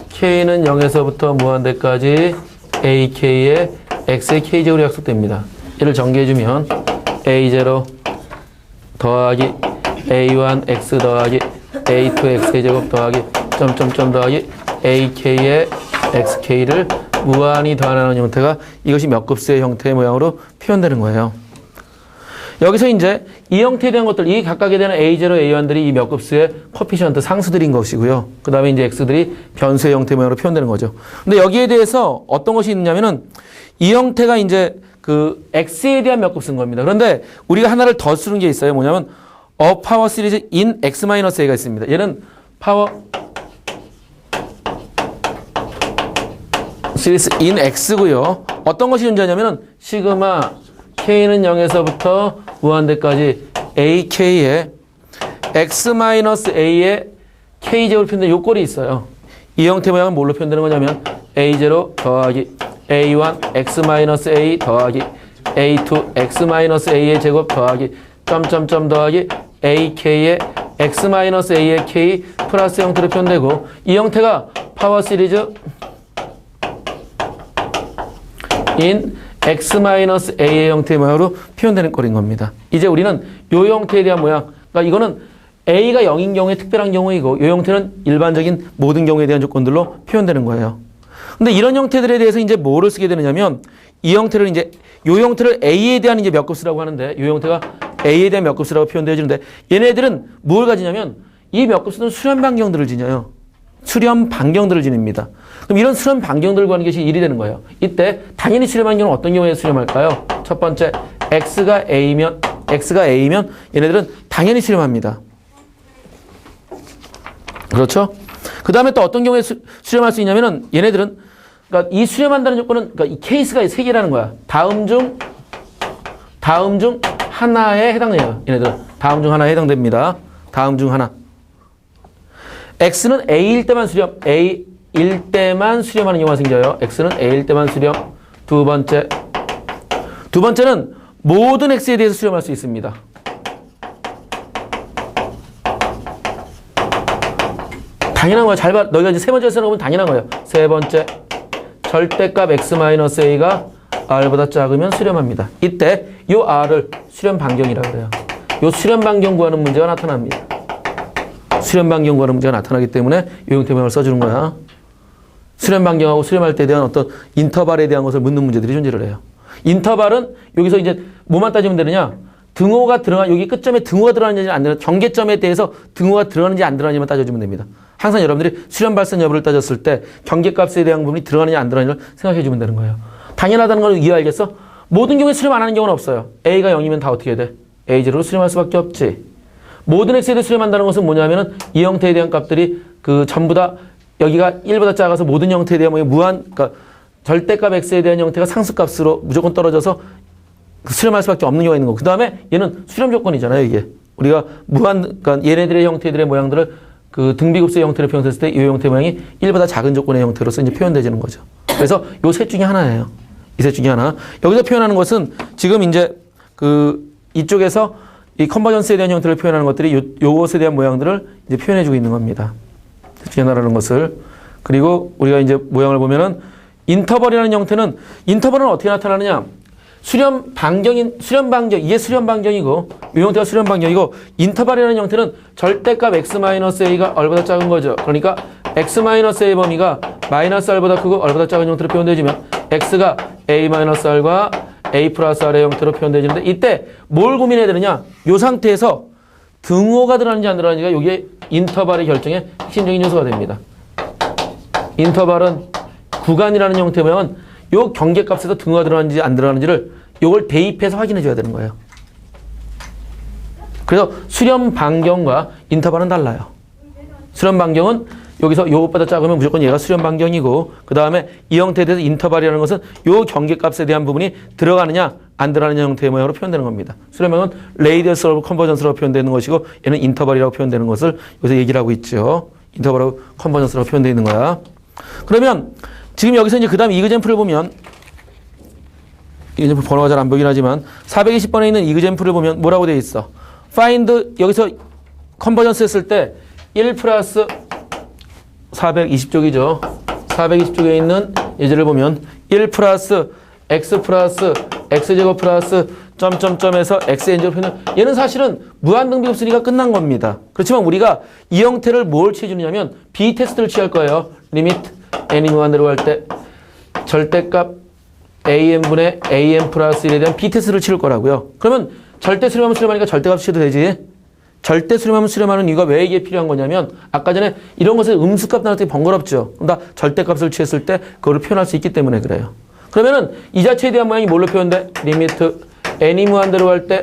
K는 0에서부터 무한대까지 AK의 X의 K제곱으로 약속됩니다. 이를 전개해주면 A0 더하기 A1 X 더하기 A2 X의 제곱 더하기 점점점 더하기 AK의 XK를 무한히 더하는 형태가 이것이 몇 급수의 형태의 모양으로 표현되는 거예요. 여기서 이제 이 형태에 대한 것들, 이 각각에 대한 A0, A1들이 이 몇 급수의 코피션트 상수들인 것이고요. 그 다음에 이제 X들이 변수의 형태 모양으로 표현되는 거죠. 근데 여기에 대해서 어떤 것이 있냐면은 이 형태가 이제 그 X에 대한 몇 급수인 겁니다. 그런데 우리가 하나를 더 쓰는 게 있어요. 뭐냐면 파워 시리즈 in X-A가 있습니다. 얘는 파워 시리즈 in X고요. 어떤 것이 존재하냐면은 시그마 K는 0에서부터 무한대까지 AK의 X-A의 K제곱으로 표현된 요 꼴이 있어요. 이 형태 모양은 뭘로 표현되는 거냐면 A0 더하기 A1 X-A 더하기 A2 X-A의 제곱 더하기 점점점 더하기 AK의 X-A의 K 플러스 형태로 표현되고, 이 형태가 파워 시리즈 in X-A의 형태의 모양으로 표현되는 꼴인 겁니다. 이제 우리는 이 형태에 대한 모양, 그러니까 이거는 A가 0인 경우에 특별한 경우이고, 이 형태는 일반적인 모든 경우에 대한 조건들로 표현되는 거예요. 근데 이런 형태들에 대해서 이제 뭐를 쓰게 되느냐면, 이 형태를 이제, 이 형태를 A에 대한 이제 몇 급수라고 하는데, 이 형태가 A에 대한 몇 급수라고 표현되어 주는데, 얘네들은 뭘 가지냐면, 이 몇 급수는 수렴 반경들을 지녀요. 수렴 반경들을 지닙니다. 그럼 이런 수렴 반경들을 구하는 것이 일이 되는 거예요. 이때 당연히 수렴한 경우는 어떤 경우에 수렴할까요? 첫 번째, X가 A면 얘네들은 당연히 수렴합니다. 그렇죠? 그 다음에 또 어떤 경우에 수렴할 수 있냐면은 얘네들은, 그러니까 이 수렴한다는 조건은, 그러니까 이 케이스가 세 개라는 거야. 다음 중 하나에 해당돼요. 얘네들은 다음 중 하나에 해당됩니다. 다음 중 하나. X는 A일 때만 수렴하는 경우가 생겨요. X는 A일 때만 수렴. 두 번째는 모든 X에 대해서 수렴할 수 있습니다. 당연한 거야. 잘 봐. 너희가 이제 세 번째 쓰는 당연한 거예요. 세 번째, 절대값 X-A가 R보다 작으면 수렴합니다. 이때 요 R을 수렴 반경이라고 그래요. 요 수렴 반경 구하는 문제가 나타납니다. 수렴 반경 구하는 문제가 나타나기 때문에 이 형태 모양을 써주는 거야. 수렴 반경하고 수렴할 때에 대한 어떤 인터벌에 대한 것을 묻는 문제들이 존재를 해요. 인터벌은 여기서 이제 뭐만 따지면 되느냐? 등호가 들어가, 여기 끝점에 등호가 들어가는지 안 들어가는지, 경계점에 대해서 등호가 들어가는지 안 들어가는지만 따져주면 됩니다. 항상 여러분들이 수렴 발생 여부를 따졌을 때 경계값에 대한 부분이 들어가느냐 안 들어가느냐를 생각해 주면 되는 거예요. 당연하다는 걸 이해 알겠어? 모든 경우에 수렴 안 하는 경우는 없어요. A가 0이면 다 어떻게 돼? A0로 수렴할 수밖에 없지. 모든 X에 대해 수렴한다는 것은 뭐냐면은 이 형태에 대한 값들이 그 전부 다 여기가 1보다 작아서 모든 형태에 대한 무한, 그러니까 절대값 X에 대한 형태가 상수값으로 무조건 떨어져서 수렴할 수밖에 없는 경우가 있는 거고. 그 다음에 얘는 수렴 조건이잖아요, 이게. 우리가 그러니까 얘네들의 형태들의 모양들을 그 등비급수의 형태로 표현했을 때 이 형태 모양이 1보다 작은 조건의 형태로서 이제 표현되지는 거죠. 그래서 요 셋 중에 하나예요. 이 셋 중에 하나. 여기서 표현하는 것은 지금 이제 그 이쪽에서 이 컨버전스에 대한 형태를 표현하는 것들이 요것에 대한 모양들을 이제 표현해주고 있는 겁니다. 셋 중에 하나라는 것을. 그리고 우리가 이제 모양을 보면은 인터벌이라는 형태는 인터벌은 어떻게 나타나느냐? 수렴 반경, 이게 수렴 반경이고, 이 형태가 수렴 반경이고, 인터벌이라는 형태는 절대값 x-a가 얼보다 작은 거죠. 그러니까 x-a의 범위가 마이너스 r보다 크고 r보다 작은 형태로 표현되지만, x가 a-r과 a 플러스 r의 형태로 표현되지는데, 이때 뭘 고민해야 되느냐? 이 상태에서 등호가 들어가는지 안 들어가는지가 이게 인터벌의 결정에 핵심적인 요소가 됩니다. 인터벌은 구간이라는 형태 모양은 요 경계값에서 등호가 들어가는지 안 들어가는지를 요걸 대입해서 확인해 줘야 되는 거예요. 그래서 수렴 반경과 인터벌은 달라요. 수렴 반경은 여기서 요것보다 작으면 무조건 얘가 수렴 반경이고, 그 다음에 이 형태에 대해서 인터벌이라는 것은 요 경계값에 대한 부분이 들어가느냐 안 들어가느냐 형태의 모양으로 표현되는 겁니다. 수렴형은 레이디어스 오브 컨버전스라고 표현되는 것이고, 얘는 인터벌이라고 표현되는 것을 여기서 얘기를 하고 있죠. 인터벌하고 컨버전스라고 표현되어 있는 거야. 그러면 지금 여기서 이제 그 다음 이그젠플을 보면, 이그젠플 번호가 잘 안 보이긴 하지만 420번에 있는 이그젠플을 보면 뭐라고 되어 있어? find, 여기서 컨버전스 했을 때 1 플러스 420쪽이죠. 420쪽에 있는 예제를 보면 1 플러스 x 플러스 x제곱 플러스 점점점에서 xn제곱 표현, 얘는 사실은 무한등비급수니까 끝난 겁니다. 그렇지만 우리가 이 형태를 뭘 취해주느냐면 b 테스트를 취할 거예요. 리미트 n이 무한대로 할 때 절대값 an분의 an 플러스 1에 대한 b 테스트를 치를 거라고요. 그러면 절대 수렴하면 수렴하니까 절대값 취해도 되지. 절대 수렴하면 수렴하는 이유가 왜 이게 필요한 거냐면 아까 전에 이런 것에 음수값 나올 때 번거롭죠. 그럼 다 절대값을 취했을 때 그거를 표현할 수 있기 때문에 그래요. 그러면은 이 자체에 대한 모양이 뭘로 표현돼? 리미트 n이 무한대로 할 때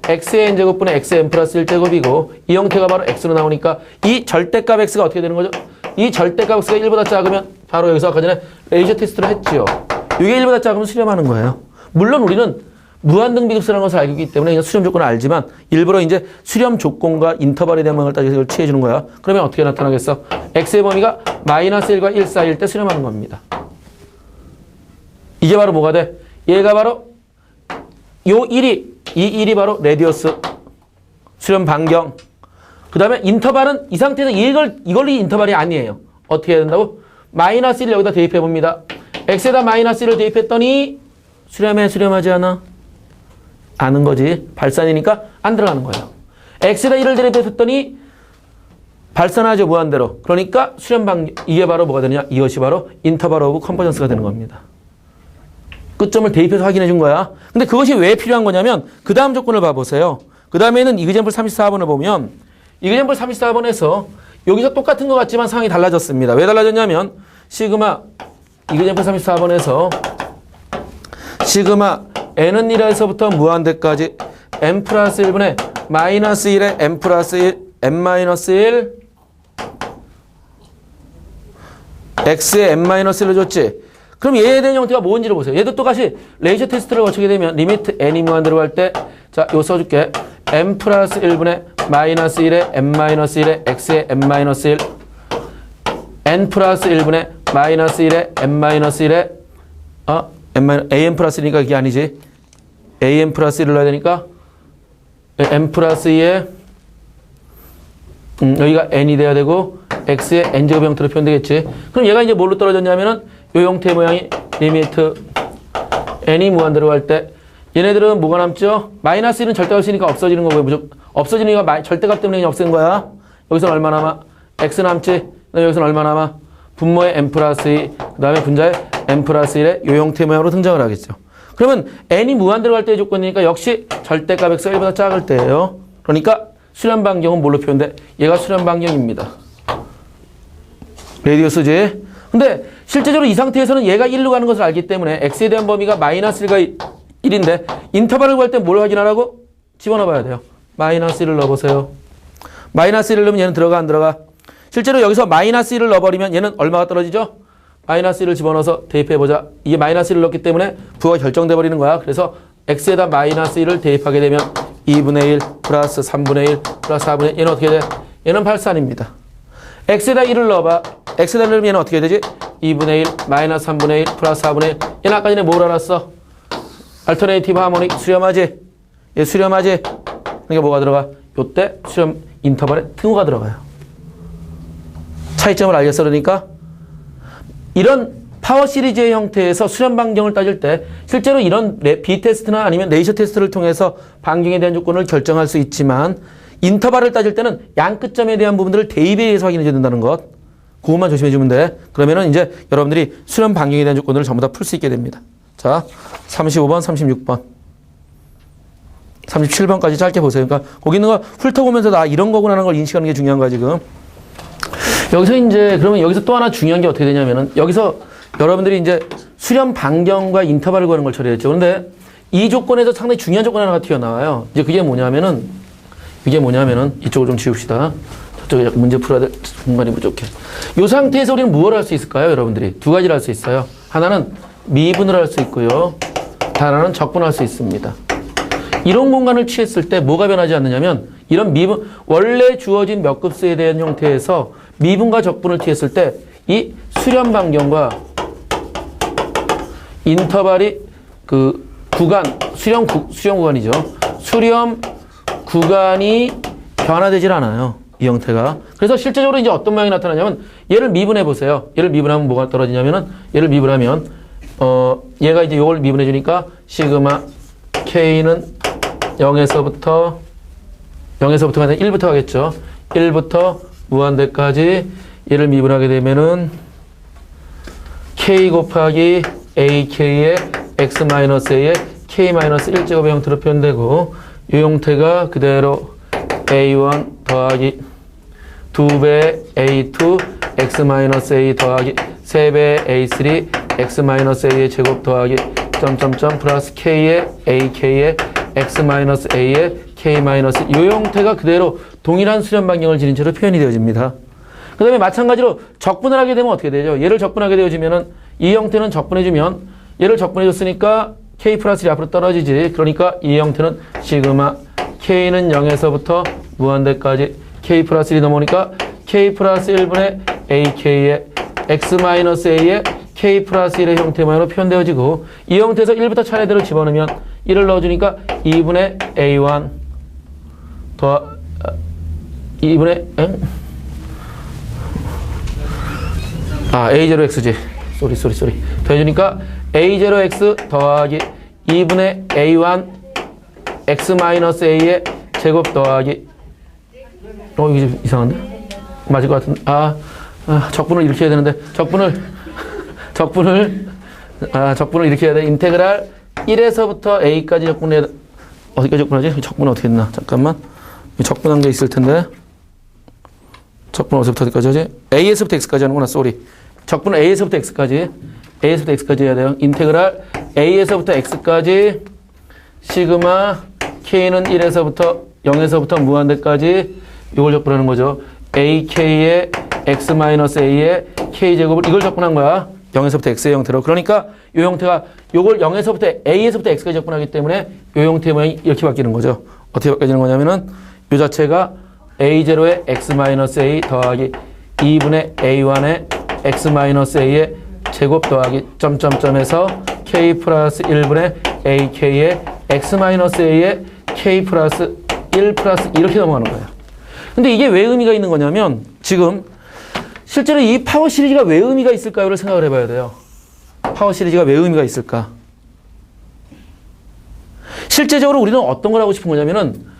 x의 n제곱분의 xn 플러스 1제곱이고 이 형태가 바로 x로 나오니까 이 절대값 x가 어떻게 되는 거죠? 이 절대값 x가 1보다 작으면 바로 여기서 아까 전에 레이저 테스트를 했죠. 이게 1보다 작으면 수렴하는 거예요. 물론 우리는 무한등비급수라는 것을 알고 있기 때문에 수렴 조건을 알지만 일부러 이제 수렴 조건과 인터벌에 대한 모양을 따져서 이걸 취해주는 거야. 그러면 어떻게 나타나겠어? x의 범위가 마이너스 1과 1 사이일 때 수렴하는 겁니다. 이게 바로 뭐가 돼? 얘가 바로 요 1이, 이 1이 바로 레디어스 수렴 반경. 그 다음에 인터벌은 이 상태에서 이걸로 인터벌이 아니에요. 어떻게 해야 된다고? 마이너스 1을 여기다 대입해 봅니다. x에다 마이너스 1을 대입했더니 수렴하지 않아? 아는 거지. 발산이니까 안 들어가는 거예요. x에다 1을 대입했더니 발산하죠, 무한대로. 그러니까 수렴 반경, 이게 바로 뭐가 되느냐? 이것이 바로 인터벌 오브 컨버전스가 되는 겁니다. 끝점을 대입해서 확인해 준 거야. 근데 그것이 왜 필요한 거냐면 그 다음 조건을 봐보세요. 그 다음에는 이그젠플 34번을 보면 이그젠플 34번에서 여기서 똑같은 것 같지만 상황이 달라졌습니다. 왜 달라졌냐면 시그마 이그젠플 34번에서 시그마 n은 1에서부터 무한대까지 n 플러스 1분의 마이너스 1에 n 플러스 1 n 마이너스 1 x에 n 마이너스 1을 줬지. 그럼 얘에 대한 형태가 뭔지를 보세요. 얘도 똑같이 레이저 테스트를 거치게 되면 리미트 n이 무한대로 할 때 자, 이거 써줄게. n 플러스 1분의 마이너스 1에 n 마이너스 1에 x에 n 마이너스 1 n 플러스 1분의 마이너스 1에 n 마이너스 1에 an 플러스 1이니까 그게 아니지. an 플러스 1을 넣어야 되니까 n 플러스 2에 여기가 n이 돼야 되고 x의 n제곱 형태로 표현되겠지. 그럼 얘가 이제 뭘로 떨어졌냐면은 이 형태의 모양이 리미트 n이 무한대로 할 때 얘네들은 뭐가 남죠? 마이너스 1은 절대값 쓰니까 없어지는 거고요. 무조건 없어지니까 절대값 때문에 그냥 없앤 거야. 여기서는 얼마 남아? x 남지. 여기서는 얼마 남아? 분모의 n 플러스 2, 그 다음에 분자의 n 플러스 1의 이 형태 모양으로 등장을 하겠죠. 그러면 n이 무한대로 할 때의 조건이니까 역시 절대값 x가 1보다 작을 때예요. 그러니까 수렴 반경은 뭘로 표현돼? 얘가 수렴 반경입니다. 레디어스지. 근데 실제적으로 이 상태에서는 얘가 1로 가는 것을 알기 때문에 x에 대한 범위가 마이너스 1과 1인데 인터벌을 구할 때 뭘 확인하라고? 집어넣어 봐야 돼요. 마이너스 1을 넣어보세요. 마이너스 1을 넣으면 얘는 들어가 안 들어가? 실제로 여기서 마이너스 1을 넣어버리면 얘는 얼마가 떨어지죠? 마이너스 1을 집어넣어서 대입해보자. 이게 마이너스 1을 넣었기 때문에 부호가 결정돼 버리는 거야. 그래서 x에다 마이너스 1을 대입하게 되면 2분의 1 플러스 3분의 1 플러스 4분의 1. 얘는 어떻게 돼? 얘는 8산입니다. x에다 1을 넣어봐. x에다 넣으면 얘는 어떻게 되지? 2분의 1 마이너스 3분의 1 플러스 4분의 1. 얘는 아까 전에 뭘 알았어? 알터네이티브 하모닉 수렴하지? 얘 수렴하지? 그러니까 뭐가 들어가? 요때 수렴 인터벌에 등호가 들어가요. 차이점을 알겠어. 그러니까 이런 파워 시리즈의 형태에서 수렴 반경을 따질 때 실제로 이런 B테스트나 아니면 레이셔 테스트를 통해서 반경에 대한 조건을 결정할 수 있지만 인터벌을 따질 때는 양 끝점에 대한 부분들을 대입에 의해서 확인해 줘야 된다는 것. 그것만 조심해 주면 돼. 그러면은 이제 여러분들이 수렴 반경에 대한 조건을 전부 다 풀 수 있게 됩니다. 자, 35번, 36번. 37번까지 짧게 보세요. 그러니까 거기 있는 거 훑어보면서 나 이런 거구나 하는 걸 인식하는 게 중요한 거야, 지금. 여기서 이제 그러면 여기서 또 하나 중요한 게 어떻게 되냐면은 여기서 여러분들이 이제 수렴 반경과 인터벌을 구하는 걸 처리했죠. 그런데 이 조건에서 상당히 중요한 조건 하나가 튀어나와요. 이제 그게 뭐냐면은 이쪽을 좀 지웁시다. 저쪽에 문제 풀어야 될 공간이 부족해. 이 상태에서 우리는 무엇을 할 수 있을까요, 여러분들이? 두 가지를 할 수 있어요. 하나는 미분을 할 수 있고요. 하나는 적분할 수 있습니다. 이런 공간을 취했을 때 뭐가 변하지 않느냐면 이런 미분, 원래 주어진 몇 급수에 대한 형태에서 미분과 적분을 취했을 때 이 수렴 반경과 인터벌이 그 구간, 수렴 구간이죠. 수렴 구간이 변화되질 않아요. 이 형태가. 그래서 실제적으로 이제 어떤 모양이 나타나냐면 얘를 미분해 보세요. 얘를 미분하면 뭐가 떨어지냐면은 얘를 미분하면 얘가 이제 요걸 미분해 주니까 시그마 K는 0에서부터가 아니라 1부터 가겠죠. 1부터 무한대까지 얘를 미분하게 되면은 K 곱하기 AK의 X-A의 K-1제곱의 형태로 표현되고 이 형태가 그대로 A1 더하기 2배 A2 X-A 더하기 3배 A3 X-A의 제곱 더하기 점점점 플러스 K의 AK의 X-A의 K- 이 형태가 그대로 동일한 수렴 반경을 지닌 채로 표현이 되어집니다. 그 다음에 마찬가지로 적분을 하게 되면 어떻게 되죠? 얘를 적분하게 되어지면은 이 형태는 적분해주면 얘를 적분해줬으니까 K 플러스 1이 앞으로 떨어지지. 그러니까 이 형태는 시그마 K는 0에서부터 무한대까지 K 플러스 1이 넘어오니까 K 플러스 1분의 AK의 X-A의 K 플러스 1의 형태 모양으로 표현되어지고 이 형태에서 1부터 차례대로 집어넣으면 1을 넣어주니까 2분의 A1 더 2분의 A0X지. 쏘리. 더해주니까 A0X 더하기 2분의 A1 X-A의 제곱 더하기 이거 좀 이상한데? 맞을 것 같은데. 적분을 이렇게 해야 되는데 적분을 이렇게 해야 돼. 인테그랄 1에서부터 A까지 적분해야 돼. 어디까지 적분하지? 적분 어떻게 했나? 잠깐만. 적분한 게 있을 텐데. 적분 어디서부터 어디까지 하지? A에서부터 X까지 하는구나. 쏘리. 적분은 A에서부터 X까지 해야 돼요. 인테그랄 A에서부터 X까지 시그마 K는 1에서부터 0에서부터 무한대까지 이걸 적분하는 거죠. AK의 X-A의 K제곱을 이걸 적분한 거야. 0에서부터 X의 형태로. 그러니까 이 형태가 요걸 0에서부터 A에서부터 X까지 적분하기 때문에 이 형태의 모양이 이렇게 바뀌는 거죠. 어떻게 바뀌는 거냐면은 이 자체가 A0의 X-A 더하기 2분의 A1의 X-A의 제곱 더하기 점점점에서 K 플러스 1분의 AK의 X-A의 K 플러스 1 플러스 이렇게 넘어가는 거예요. 근데 이게 왜 의미가 있는 거냐면 지금 실제로 이 파워 시리즈가 왜 의미가 있을까요를 생각을 해봐야 돼요. 파워 시리즈가 왜 의미가 있을까? 실제적으로 우리는 어떤 걸 하고 싶은 거냐면은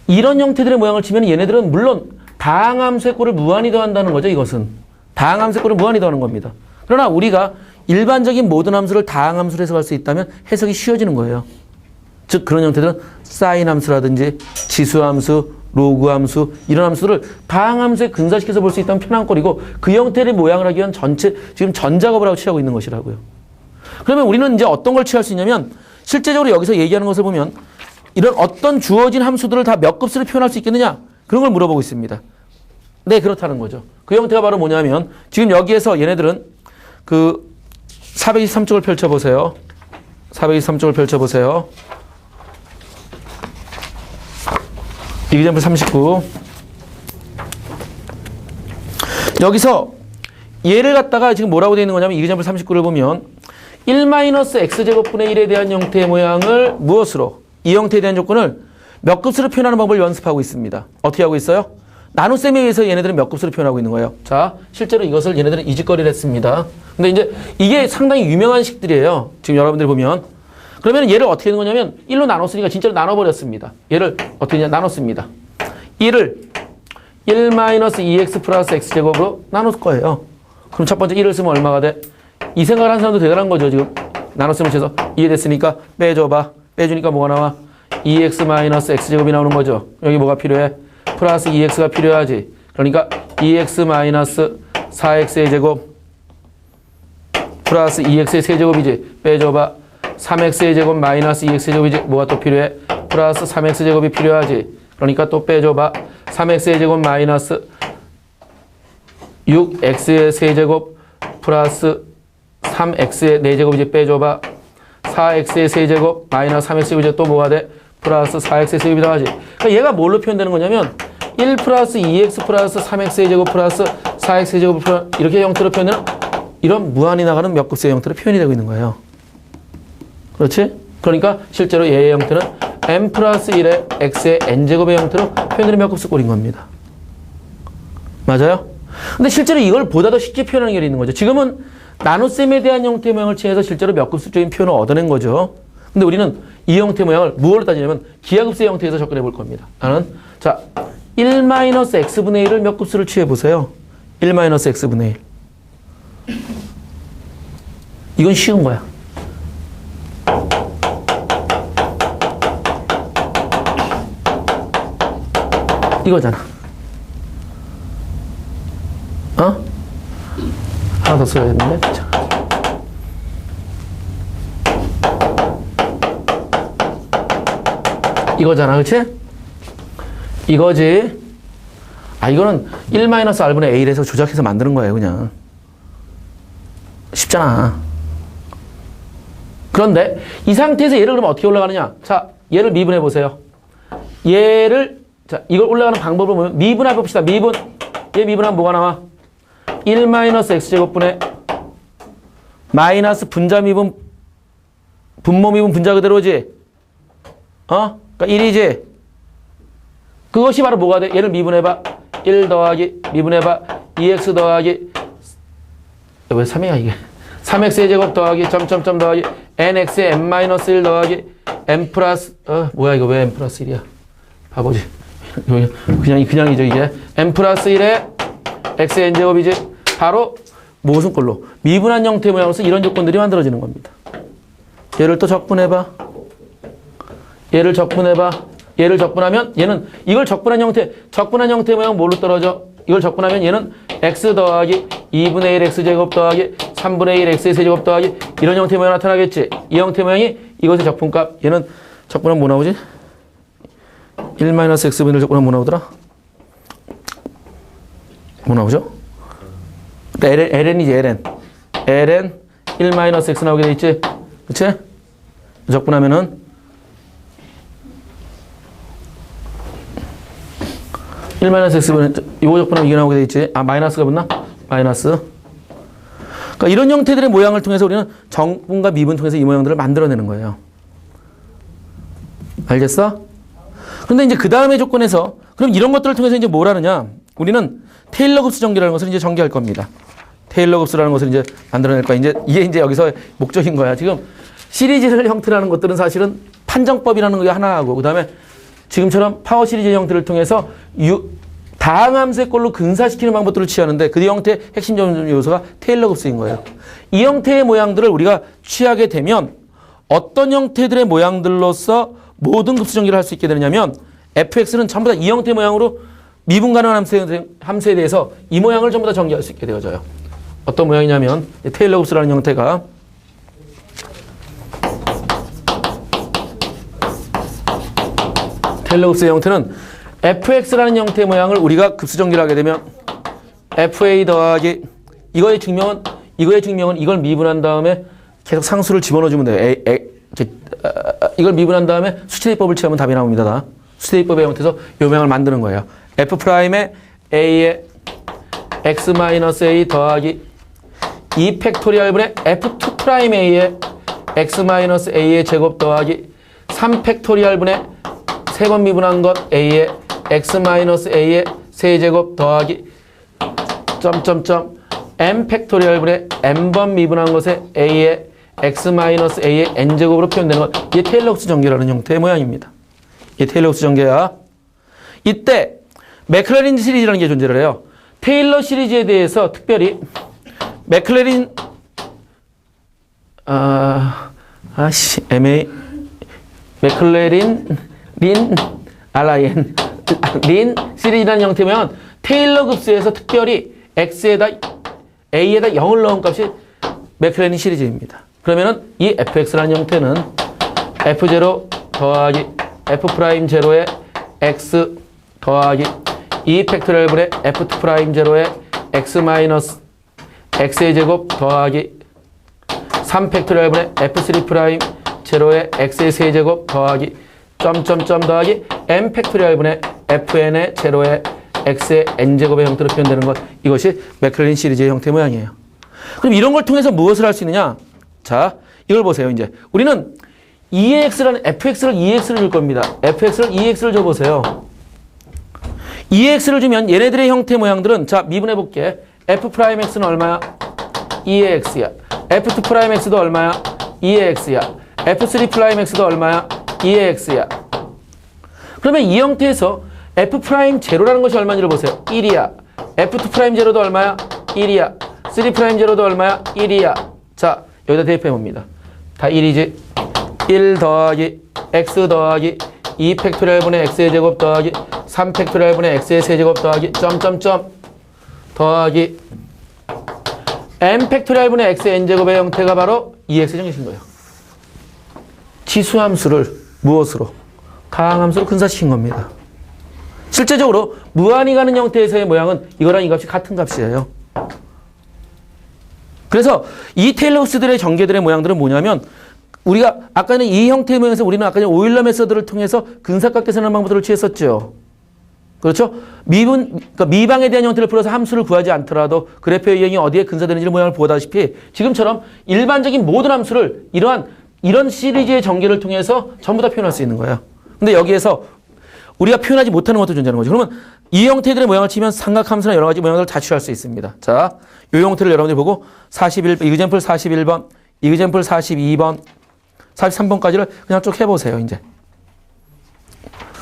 이런 형태들의 모양을 치면 얘네들은 물론 다항함수의 꼴을 무한히 더한다는 거죠. 이것은 다항함수의 꼴을 무한히 더하는 겁니다. 그러나 우리가 일반적인 모든 함수를 다항함수로 해석할 수 있다면 해석이 쉬워지는 거예요. 즉 그런 형태들은 사인 함수라든지 지수함수, 로그 함수 이런 함수를 방함수에 근사시켜서 볼 수 있다면 편한 꼴이고 그 형태의 모양을 하기 위한 전체 지금 전작업을 하고 취하고 있는 것이라고요. 그러면 우리는 이제 어떤 걸 취할 수 있냐면 실제적으로 여기서 얘기하는 것을 보면 이런 어떤 주어진 함수들을 다 몇 급수로 표현할 수 있겠느냐 그런 걸 물어보고 있습니다. 네, 그렇다는 거죠. 그 형태가 바로 뭐냐면 지금 여기에서 얘네들은 그 423쪽을 펼쳐보세요. 423쪽을 펼쳐보세요. 이그젬플 39. 여기서 얘를 갖다가 지금 뭐라고 되어 있는 거냐면 이그젬플 39를 보면 1-x제곱분의 1에 대한 형태의 모양을 무엇으로? 이 형태에 대한 조건을 몇 급수로 표현하는 방법을 연습하고 있습니다. 어떻게 하고 있어요? 나눗셈에 의해서 얘네들은 몇 급수로 표현하고 있는 거예요. 자, 실제로 이것을 얘네들은 이짓거리를 했습니다. 근데 이제 이게 상당히 유명한 식들이에요. 지금 여러분들이 보면. 그러면 얘를 어떻게 하는 거냐면 1로 나눴으니까 진짜로 나눠버렸습니다. 얘를 어떻게 하냐 나눴습니다. 1을 1-2x 플러스 x제곱으로 나눌 거예요. 그럼 첫 번째 1을 쓰면 얼마가 돼? 이 생각을 하는 사람도 대단한 거죠. 지금 나눴으면 쳐서 이해됐으니까 빼줘봐. 빼주니까 뭐가 나와? 2x x제곱이 나오는 거죠. 여기 뭐가 필요해? 플러스 2x가 필요하지. 그러니까 2x 4x의 제곱 플러스 2x의 세제곱이지. 빼줘봐. 3x의 제곱 마이너스 2x의 제곱이지. 뭐가 또 필요해? 플러스 3x의 제곱이 필요하지. 그러니까 또 빼줘봐. 3x의 제곱 마이너스 6x의 세제곱 플러스 3x의 4제곱이지. 빼줘봐. 4x의 세제곱 마이너스 3x의 제곱이지. 또 뭐가 돼? 플러스 4x의 세제곱이 나가지. 그러니까 얘가 뭘로 표현되는 거냐면 1 플러스 2x 플러스 3x의 제곱 플러스 4x의 제곱 이렇게 형태로 표현되는 이런 무한히 나가는 몇 급수의 형태로 표현이 되고 있는 거예요. 그렇지? 그러니까 실제로 얘의 형태는 n 플러스 1의 x의 n제곱의 형태로 표현되는 몇 급수 꼴인 겁니다. 맞아요? 근데 실제로 이걸 보다 더 쉽게 표현하는 게 있는 거죠. 지금은 나눗셈에 대한 형태 모양을 취해서 실제로 몇 급수적인 표현을 얻어낸 거죠. 근데 우리는 이 형태 모양을 무엇으로 따지냐면 기하급수의 형태에서 접근해 볼 겁니다. 나는 자 1-x분의 1을 몇 급수를 취해 보세요. 1-x분의 1. 이건 쉬운 거야. 이거잖아. 어? 하나 더 써야겠는데? 자. 이거잖아, 그치? 이거지. 아, 이거는 1-r분의 a에서 조작해서 만드는 거예요, 그냥. 쉽잖아. 그런데 이 상태에서 얘를 그러면 어떻게 올라가느냐? 자, 얘를 미분해 보세요. 얘를 자, 이걸 올라가는 방법을 보면 미분해 봅시다. 미분. 얘 미분하면 뭐가 나와? 1-x제곱분의 마이너스 분자 미분 분모 미분 분자 그대로지. 어? 그러니까 1이지. 그것이 바로 뭐가 돼? 얘를 미분해봐. 1 더하기 미분해봐. 2x 더하기 왜 3이야 이게? 3x의 제곱 더하기 점점점 더하기 nx의 n-1 더하기 n 플러스 뭐야 이거 왜 n 플러스 1이야? 바보지. 그냥이죠 이게. n 플러스 1에 x의 n제곱이지. 바로 무슨 꼴로? 미분한 형태 모양으로서 이런 조건들이 만들어지는 겁니다. 얘를 또 적분해봐. 얘를 적분해봐. 얘를 적분하면 얘는 이걸 적분한 형태 모양 뭘로 떨어져? 이걸 적분하면 얘는 x 더하기 2분의 1 x제곱 더하기 3분의 1 x의 세제곱 더하기 이런 형태 모양 나타나겠지? 이 형태 모양이 이것의 적분값. 얘는 적분하면 뭐 나오지? 1-x분의 1 적분하면 뭐 나오더라? 뭐 나오죠? ln이지 ln. ln 1-x 나오게 돼 있지? 그치? 적분하면은 1-x분의 이거 적분하면 이게 나오게 돼 있지? 아, 마이너스가 붙나? 마이너스. 그러니까 이런 형태들의 모양을 통해서 우리는 정분과 미분 통해서 이 모양들을 만들어내는 거예요. 알겠어? 근데 이제 그 다음의 조건에서 그럼 이런 것들을 통해서 이제 뭘 하느냐? 우리는 테일러 급수 전개라는 것을 이제 전개할 겁니다. 테일러 급수라는 것을 이제 만들어낼 거야. 이게 이제 여기서 목적인 거야. 지금 시리즈를 형태라는 것들은 사실은 판정법이라는 게 하나하고 그 다음에 지금처럼 파워 시리즈 형태를 통해서 다항함수의 꼴로 근사시키는 방법들을 취하는데 그 형태의 핵심 요소가 테일러 급수인 거예요. 이 형태의 모양들을 우리가 취하게 되면 어떤 형태들의 모양들로서 모든 급수 전개를 할 수 있게 되느냐면 fx는 전부 다 이 형태 모양으로 미분 가능한 함수에 대해서 이 모양을 전부 다 전개할 수 있게 되어져요. 어떤 모양이냐면 테일러 흡수라는 형태가 테일러 흡수의 형태는 fx라는 형태의 모양을 우리가 급수 전개를 하게 되면 fa 더하기 이거의 증명은 이걸 미분한 다음에 계속 상수를 집어넣어 주면 돼요. 이걸 미분한 다음에 수치대입법을 취하면 답이 나옵니다. 다. 수치대입법의 형태에서 이 모양을 만드는 거예요. f'의 a의 x-a 더하기 2 팩토리얼분의 f2'a의 x-a의 제곱 더하기 3 팩토리얼분의 3번 미분한 것 a의 x-a의 세제곱 더하기 m 팩토리얼분의 n번 미분한 것에 a의 x-a의 n제곱으로 표현되는 것. 이게 테일러 흡수 전개라는 형태의 모양입니다. 이게 테일러 흡수 전개야. 이때 맥클레린 시리즈라는 게 존재를 해요. 테일러 시리즈에 대해서 특별히 맥클레린 맥클레린 린 시리즈라는 형태면 테일러 급수에서 특별히 x에다 a에다 0을 넣은 값이 맥클레린 시리즈입니다. 그러면은 이 fx라는 형태는 f0 더하기 f'0의 x 더하기 2 팩토리얼분의 f2'0의 x 마이너스 x의 제곱 더하기 3 팩토리얼분의 f3'0의 x의 세제곱 더하기 더하기 n 팩토리얼분의 fn의 제로의 x의 n제곱의 형태로 표현되는 것. 이것이 맥클레린 시리즈의 형태 모양이에요. 그럼 이런 걸 통해서 무엇을 할 수 있느냐? 자, 이걸 보세요. 이제 우리는 fx를 2x를 줄 겁니다. fx를 2x를 줘보세요. 2x를 주면 얘네들의 형태 모양들은 자 미분해 볼게. f'x는 얼마야? 2의 x야. f2'x도 얼마야? 2의 x야. f3'x도 얼마야? 2의 x야. 그러면 이 형태에서 f'0라는 것이 얼마인지를 보세요. 1이야. f2'0도 얼마야? 1이야. 3'0도 얼마야? 1이야. 자, 여기다 대입해 봅니다. 다 1이지. 1 더하기 x 더하기 2 팩토리얼분의 x의 제곱 더하기 3 팩토리얼분의 x의 세제곱 더하기 더하기 n 팩토리얼분의 x의 n제곱의 형태가 바로 2x 정의신 거예요. 지수함수를 무엇으로? 가항함수로 근사시킨 겁니다. 실제적으로 무한히 가는 형태에서의 모양은 이거랑 이 값이 같은 값이에요. 그래서 이 테일러 흡수들의 전개들의 모양들은 뭐냐면 우리가 아까는 이 형태의 모양에서 우리는 아까 전에 오일러 메서드를 통해서 근사각 계산하는 방법들을 취했었죠. 그렇죠? 그러니까 미방에 대한 형태를 풀어서 함수를 구하지 않더라도 그래프의 유형이 어디에 근사되는지를 모양을 보다시피 지금처럼 일반적인 모든 함수를 이런 시리즈의 전개를 통해서 전부 다 표현할 수 있는 거예요. 근데 여기에서 우리가 표현하지 못하는 것도 존재하는 거죠. 그러면 이 형태들의 모양을 치면 삼각함수나 여러 가지 모양들을 다 취할 수 있습니다. 자, 이 형태를 여러분들이 보고 2example 41번, example 42번, 43번까지를 그냥 쭉 해보세요, 이제.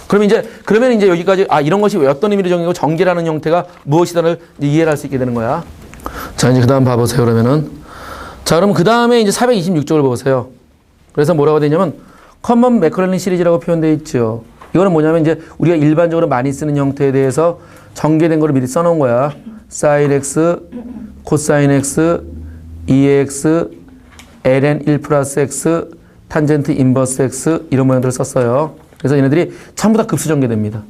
그러면 이제 여기까지, 이런 것이 어떤 의미로 정의고 전개라는 형태가 무엇이다를 이해를 할 수 있게 되는 거야. 자, 이제 그 다음 봐보세요, 그러면은. 자, 그럼 그 다음에 이제 426쪽을 보세요. 그래서 뭐라고 되냐면, 커먼 맥클레린 시리즈라고 표현되어 있죠. 이거는 뭐냐면 이제 우리가 일반적으로 많이 쓰는 형태에 대해서 전개된 거를 미리 써놓은 거야. sin x, 코사인 x, 2x, ln 1 플러스 x, 탄젠트 인버스 x 이런 모양들을 썼어요. 그래서 얘네들이 전부 다 급수 전개됩니다.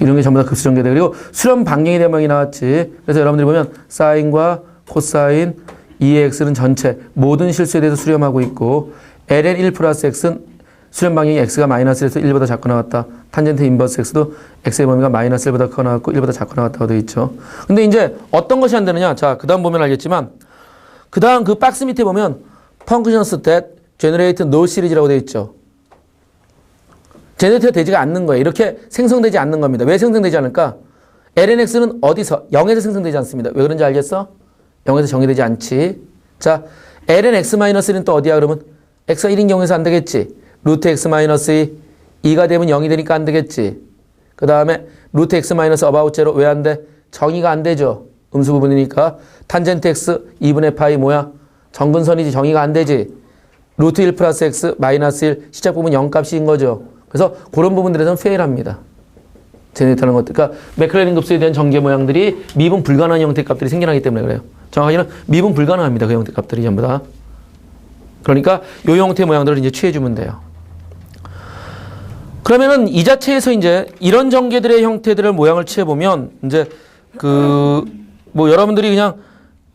이런 게 전부 다 급수 전개돼. 그리고 수렴 방향에 대한 모양이 나왔지. 그래서 여러분들이 보면 사인과 코사인 2x는 전체 모든 실수에 대해서 수렴하고 있고 ln 1 플러스 x는 수렴 방향이 x가 마이너스 1에서 1보다 작고 나왔다. 탄젠트 인버스 x도 x의 범위가 마이너스 1보다 크고 나왔고 1보다 작고 나왔다고 되어 있죠. 근데 이제 어떤 것이 안 되느냐? 자, 그 다음 보면 알겠지만 그 다음 그 박스 밑에 보면 functions that generate no 시리즈라고 되어 있죠. 제네레이터가 되지가 않는 거예요. 이렇게 생성되지 않는 겁니다. 왜 생성되지 않을까? lnx는 어디서? 0에서 생성되지 않습니다. 왜 그런지 알겠어? 0에서 정의되지 않지. 자, lnx-1은 또 어디야 그러면? x가 1인 경우에서 안 되겠지. 루트 x-2 2가 되면 0이 되니까 안 되겠지. 그 다음에 루트 x- about 0 왜 안 돼? 정의가 안 되죠. 음수 부분이니까. 탄젠트 x 2분의 파이 뭐야? 정근선이지. 정의가 안 되지. 루트 1 플러스 x 마이너스 1 시작 부분 0 값인 거죠. 그래서 그런 부분들에서는 페일합니다. 제네레이터라는 것들. 그러니까 맥클레린 급수에 대한 전개 모양들이 미분 불가능한 형태의 값들이 생겨나기 때문에 그래요. 정확히는 미분 불가능합니다. 그 형태 값들이 전부 다. 그러니까 이 형태의 모양들을 이제 취해주면 돼요. 그러면은 이 자체에서 이제 이런 전개들의 형태들을 모양을 취해보면 이제 뭐 여러분들이 그냥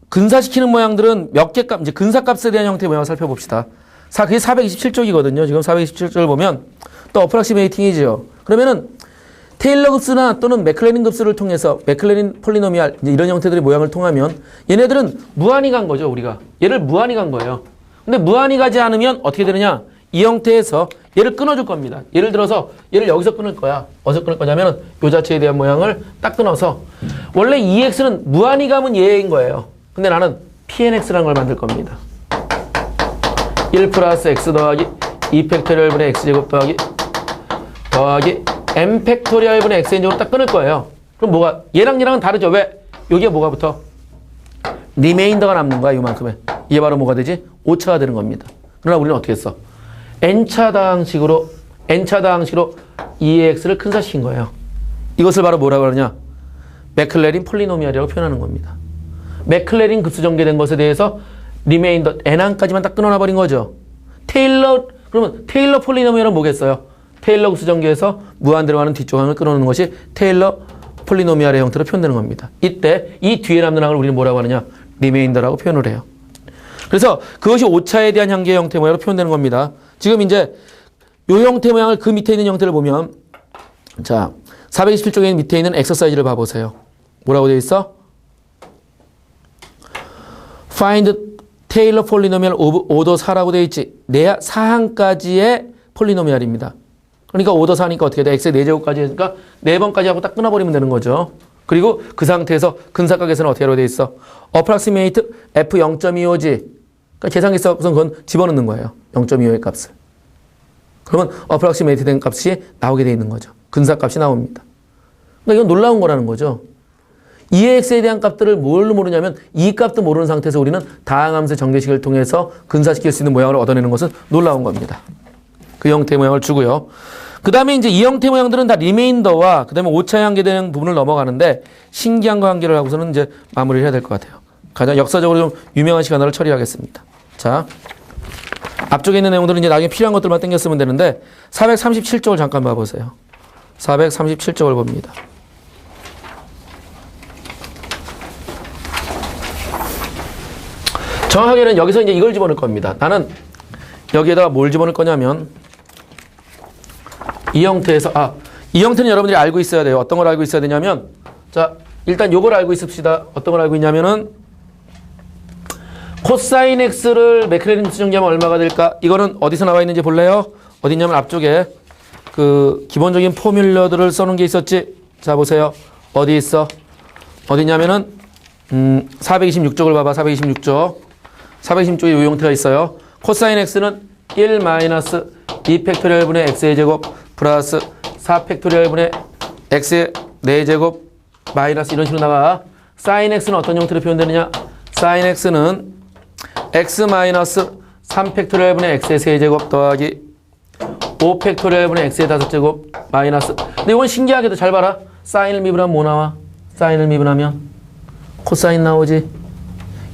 근사시키는 모양들은 몇 개 값, 이제 근사값에 대한 형태의 모양을 살펴봅시다. 그게 427쪽이거든요. 지금 427쪽을 보면 또 어프락시메이팅이죠. 그러면은 테일러 급수나 또는 맥클레린 급수를 통해서 맥클레린 폴리노미알 이런 형태들의 모양을 통하면 얘네들은 무한히 간 거죠. 우리가 얘를 무한히 간 거예요. 근데 무한히 가지 않으면 어떻게 되느냐? 이 형태에서 얘를 끊어줄 겁니다. 예를 들어서 얘를 여기서 끊을 거야. 어디서 끊을 거냐면 이 자체에 대한 모양을 딱 끊어서 원래 EX는 무한히 가면 얘인 거예요. 근데 나는 PNX라는 걸 만들 겁니다. 1 플러스 X 더하기 2 팩토리얼 분의 X제곱 더하기 M 팩토리얼 분의 X제곱으로 딱 끊을 거예요. 그럼 뭐가 얘랑 얘랑은 다르죠. 왜? 여기에 뭐가 붙어? 리메인더가 남는 거야. 이만큼에. 이게 바로 뭐가 되지? 오차가 되는 겁니다. 그러나 우리는 어떻게 했어? n차 방식으로 EX를 큰사시킨 거예요. 이것을 바로 뭐라고 하느냐? 맥클레린 폴리노미알이라고 표현하는 겁니다. 맥클레린 급수 전개된 것에 대해서 리메인더 n항까지만 딱 끊어놔버린 거죠. 그러면 테일러 폴리노미알은 뭐겠어요? 테일러 급수 전개에서 무한대로 가는 뒤쪽 항을 끊어놓는 것이 테일러 폴리노미알의 형태로 표현되는 겁니다. 이때 이 뒤에 남는 항을 우리는 뭐라고 하느냐? 리메인더라고 표현을 해요. 그래서 그것이 오차에 대한 한계의 형태 모양으로 표현되는 겁니다. 지금 이제 이 형태 모양을 그 밑에 있는 형태를 보면 자 427쪽에 밑에 있는 엑서사이즈를 봐보세요. 뭐라고 되어 있어? Find Taylor Polynomial of order 4라고 되어 있지. 4항까지의 폴리노미알입니다. 그러니까 오더 4니까 어떻게 돼? x의 4제곱까지 했으니까 4번까지 하고 딱 끊어버리면 되는 거죠. 그리고 그 상태에서 근사각에서는 어떻게 하라고 되어 있어? approximate f 0.25지. 그러니까 계산기에서 그건 집어넣는 거예요. 0.25의 값을. 그러면 approximate 된 값이 나오게 되어 있는 거죠. 근사값이 나옵니다. 그러니까 이건 놀라운 거라는 거죠. 2x에 대한 값들을 뭘로 모르냐면 이 값도 모르는 상태에서 우리는 다항함수 전개식을 통해서 근사시킬 수 있는 모양을 얻어내는 것은 놀라운 겁니다. 그 형태의 모양을 주고요. 그 다음에 이제 이 형태의 모양들은 다 리메인더와 그 다음에 오차에 한계되는 부분을 넘어가는데 신기한 거 한계를 하고서는 이제 마무리를 해야 될 것 같아요. 가장 역사적으로 좀 유명한 시간을 처리하겠습니다. 자, 앞쪽에 있는 내용들은 이제 나중에 필요한 것들만 땡겨 쓰면 되는데 437쪽을 잠깐 봐보세요. 437쪽을 봅니다. 정확하게는 여기서 이제 이걸 집어넣을 겁니다. 나는 여기에다가 뭘 집어넣을 거냐면 이 형태에서 이 형태는 여러분들이 알고 있어야 돼요. 어떤 걸 알고 있어야 되냐면 자 일단 요걸 알고 있읍시다. 어떤 걸 알고 있냐면은 코사인 x를 맥클레린 급수 전개하면 얼마가 될까? 이거는 어디서 나와 있는지 볼래요? 어디 있냐면 앞쪽에 그 기본적인 포뮬러들을 써놓은 게 있었지. 자 보세요. 어디 있어? 어디냐면은 426쪽을 봐봐. 426쪽. 426쪽에 요 형태가 있어요. 코사인 x는 1 마이너스 2 팩토리얼 분의 x의 제곱 플러스 4 팩토리얼 분의 x의 4제곱 마이너스 이런 식으로 나가. 사인 x는 어떤 형태로 표현되느냐? 사인 x는 x 마이너스 3 팩토리얼 분의 x의 세제곱 더하기 5 팩토리얼 분의 x의 5제곱 마이너스. 근데 이건 신기하게도 잘 봐라. 사인을 미분하면 뭐 나와? 사인을 미분하면 코사인 나오지.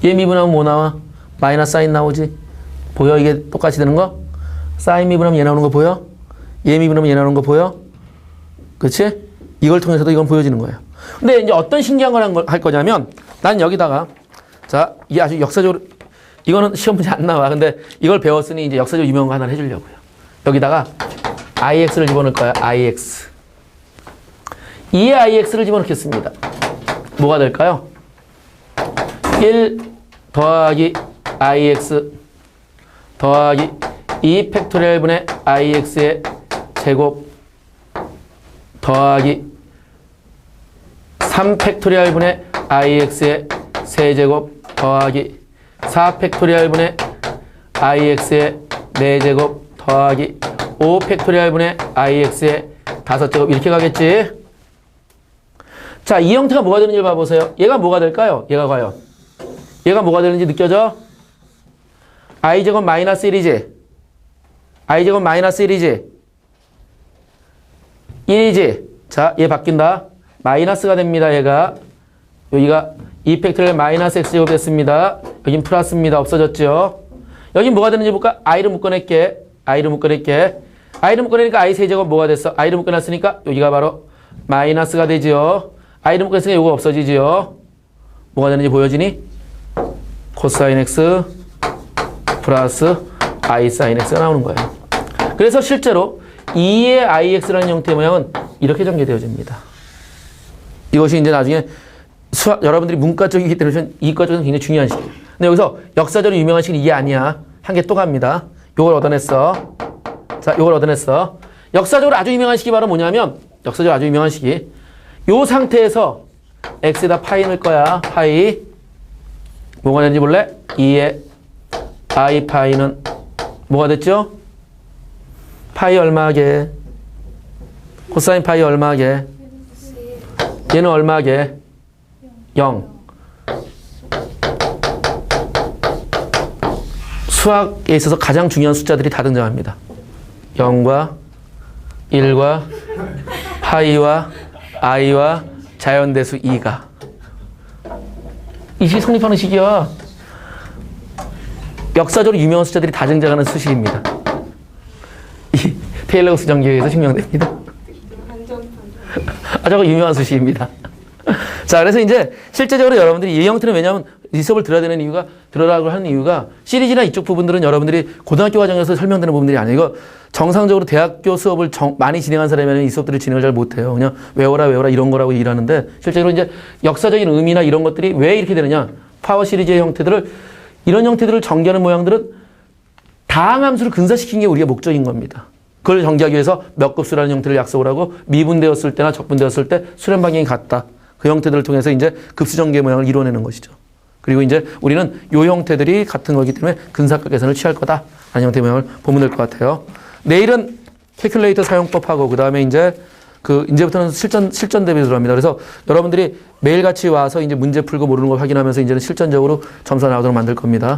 얘 미분하면 뭐 나와? 마이너스 사인 나오지. 보여? 이게 똑같이 되는 거? 사인 미분하면 얘 나오는 거 보여? 얘 미분하면 얘 나오는 거 보여? 그치? 이걸 통해서도 이건 보여지는 거예요. 근데 이제 어떤 신기한 걸 할 거냐면 난 여기다가 자, 이게 아주 역사적으로 이거는 시험 문제 안 나와. 근데 이걸 배웠으니 이제 역사적으로 유명한 거 하나를 해주려고요. 여기다가 IX를 집어넣을 거야. IX. 2의 IX를 집어넣겠습니다. 뭐가 될까요? 1 더하기 IX 더하기 2 팩토리얼 분의 IX의 제곱 더하기 3 팩토리얼 분의 IX의 세제곱 더하기 4 팩토리얼 분의 IX의 4제곱 더하기 5 팩토리얼 분의 IX의 5제곱 이렇게 가겠지. 자, 이 형태가 뭐가 되는지 봐보세요. 얘가 뭐가 될까요? 얘가 과연 얘가 뭐가 되는지 느껴져? i제곱 마이너스 1이지. i제곱 마이너스 1이지. 1이지. 자, 얘 바뀐다. 마이너스가 됩니다. 얘가. 여기가 2팩토리얼 마이너스 x제곱 됐습니다. 여긴 플러스입니다. 없어졌죠. 여긴 뭐가 되는지 볼까? i를 묶어낼게. i를 묶어내니까 i 세제곱 뭐가 됐어? i를 묶어놨으니까 여기가 바로 마이너스가 되지요. i를 묶어냈으니까 요거 없어지지요. 뭐가 되는지 보여지니? 코사인 x 플러스 i 사인 x가 나오는 거예요. 그래서 실제로 2의 ix라는 형태의 모양은 이렇게 전개되어집니다. 이것이 이제 나중에 여러분들이 문과 쪽이기 때문에 이과 쪽은 굉장히 중요한 식이에요. 근데 여기서 역사적으로 유명한 식이 이게 아니야. 한 개 또 갑니다. 요걸 얻어냈어. 자, 요걸 얻어냈어. 역사적으로 아주 유명한 식이 바로 뭐냐면, 역사적으로 아주 유명한 식이 요 상태에서 x에다 파이 넣을 거야. 파이. 뭐가 되는지 볼래? 2의 i 파이는 뭐가 됐죠? 파이 얼마게? 코사인 파이 얼마게? 얘는 얼마게? 0. 수학에 있어서 가장 중요한 숫자들이 다 등장합니다. 0과 1과 파이와 i와 자연대수 2가. 이 식이 성립하는 식이야. 역사적으로 유명한 숫자들이 다 등장하는 수식입니다. 이 테일러 수정기에서 증명됩니다. 저거 유명한 수식입니다. 자, 그래서 이제 실제적으로 여러분들이 이 형태는 왜냐하면 이 수업을 들어야 되는 이유가, 들으라고 하는 이유가 시리즈나 이쪽 부분들은 여러분들이 고등학교 과정에서 설명되는 부분들이 아니에요. 이거 정상적으로 대학교 수업을 많이 진행한 사람이면 이 수업들을 진행을 잘 못해요. 그냥 외워라 이런 거라고 일하는데 실제로 이제 역사적인 의미나 이런 것들이 왜 이렇게 되느냐. 파워 시리즈의 형태들을, 이런 형태들을 전개하는 모양들은 다항함수를 근사시킨 게 우리의 목적인 겁니다. 그걸 전개하기 위해서 몇 급수라는 형태를 약속을 하고 미분되었을 때나 적분되었을 때 수렴 방향이 같다. 그 형태들을 통해서 이제 급수 전개 모양을 이뤄내는 것이죠. 그리고 이제 우리는 요 형태들이 같은 거기 때문에 근사각 계산을 취할 거다. 라는 형태 모양을 보면 될 것 같아요. 내일은 캘큘레이터 사용법하고 그 다음에 이제 이제부터는 실전 대비 들어갑니다. 그래서 여러분들이 매일같이 와서 이제 문제 풀고 모르는 걸 확인하면서 이제는 실전적으로 점수가 나오도록 만들 겁니다.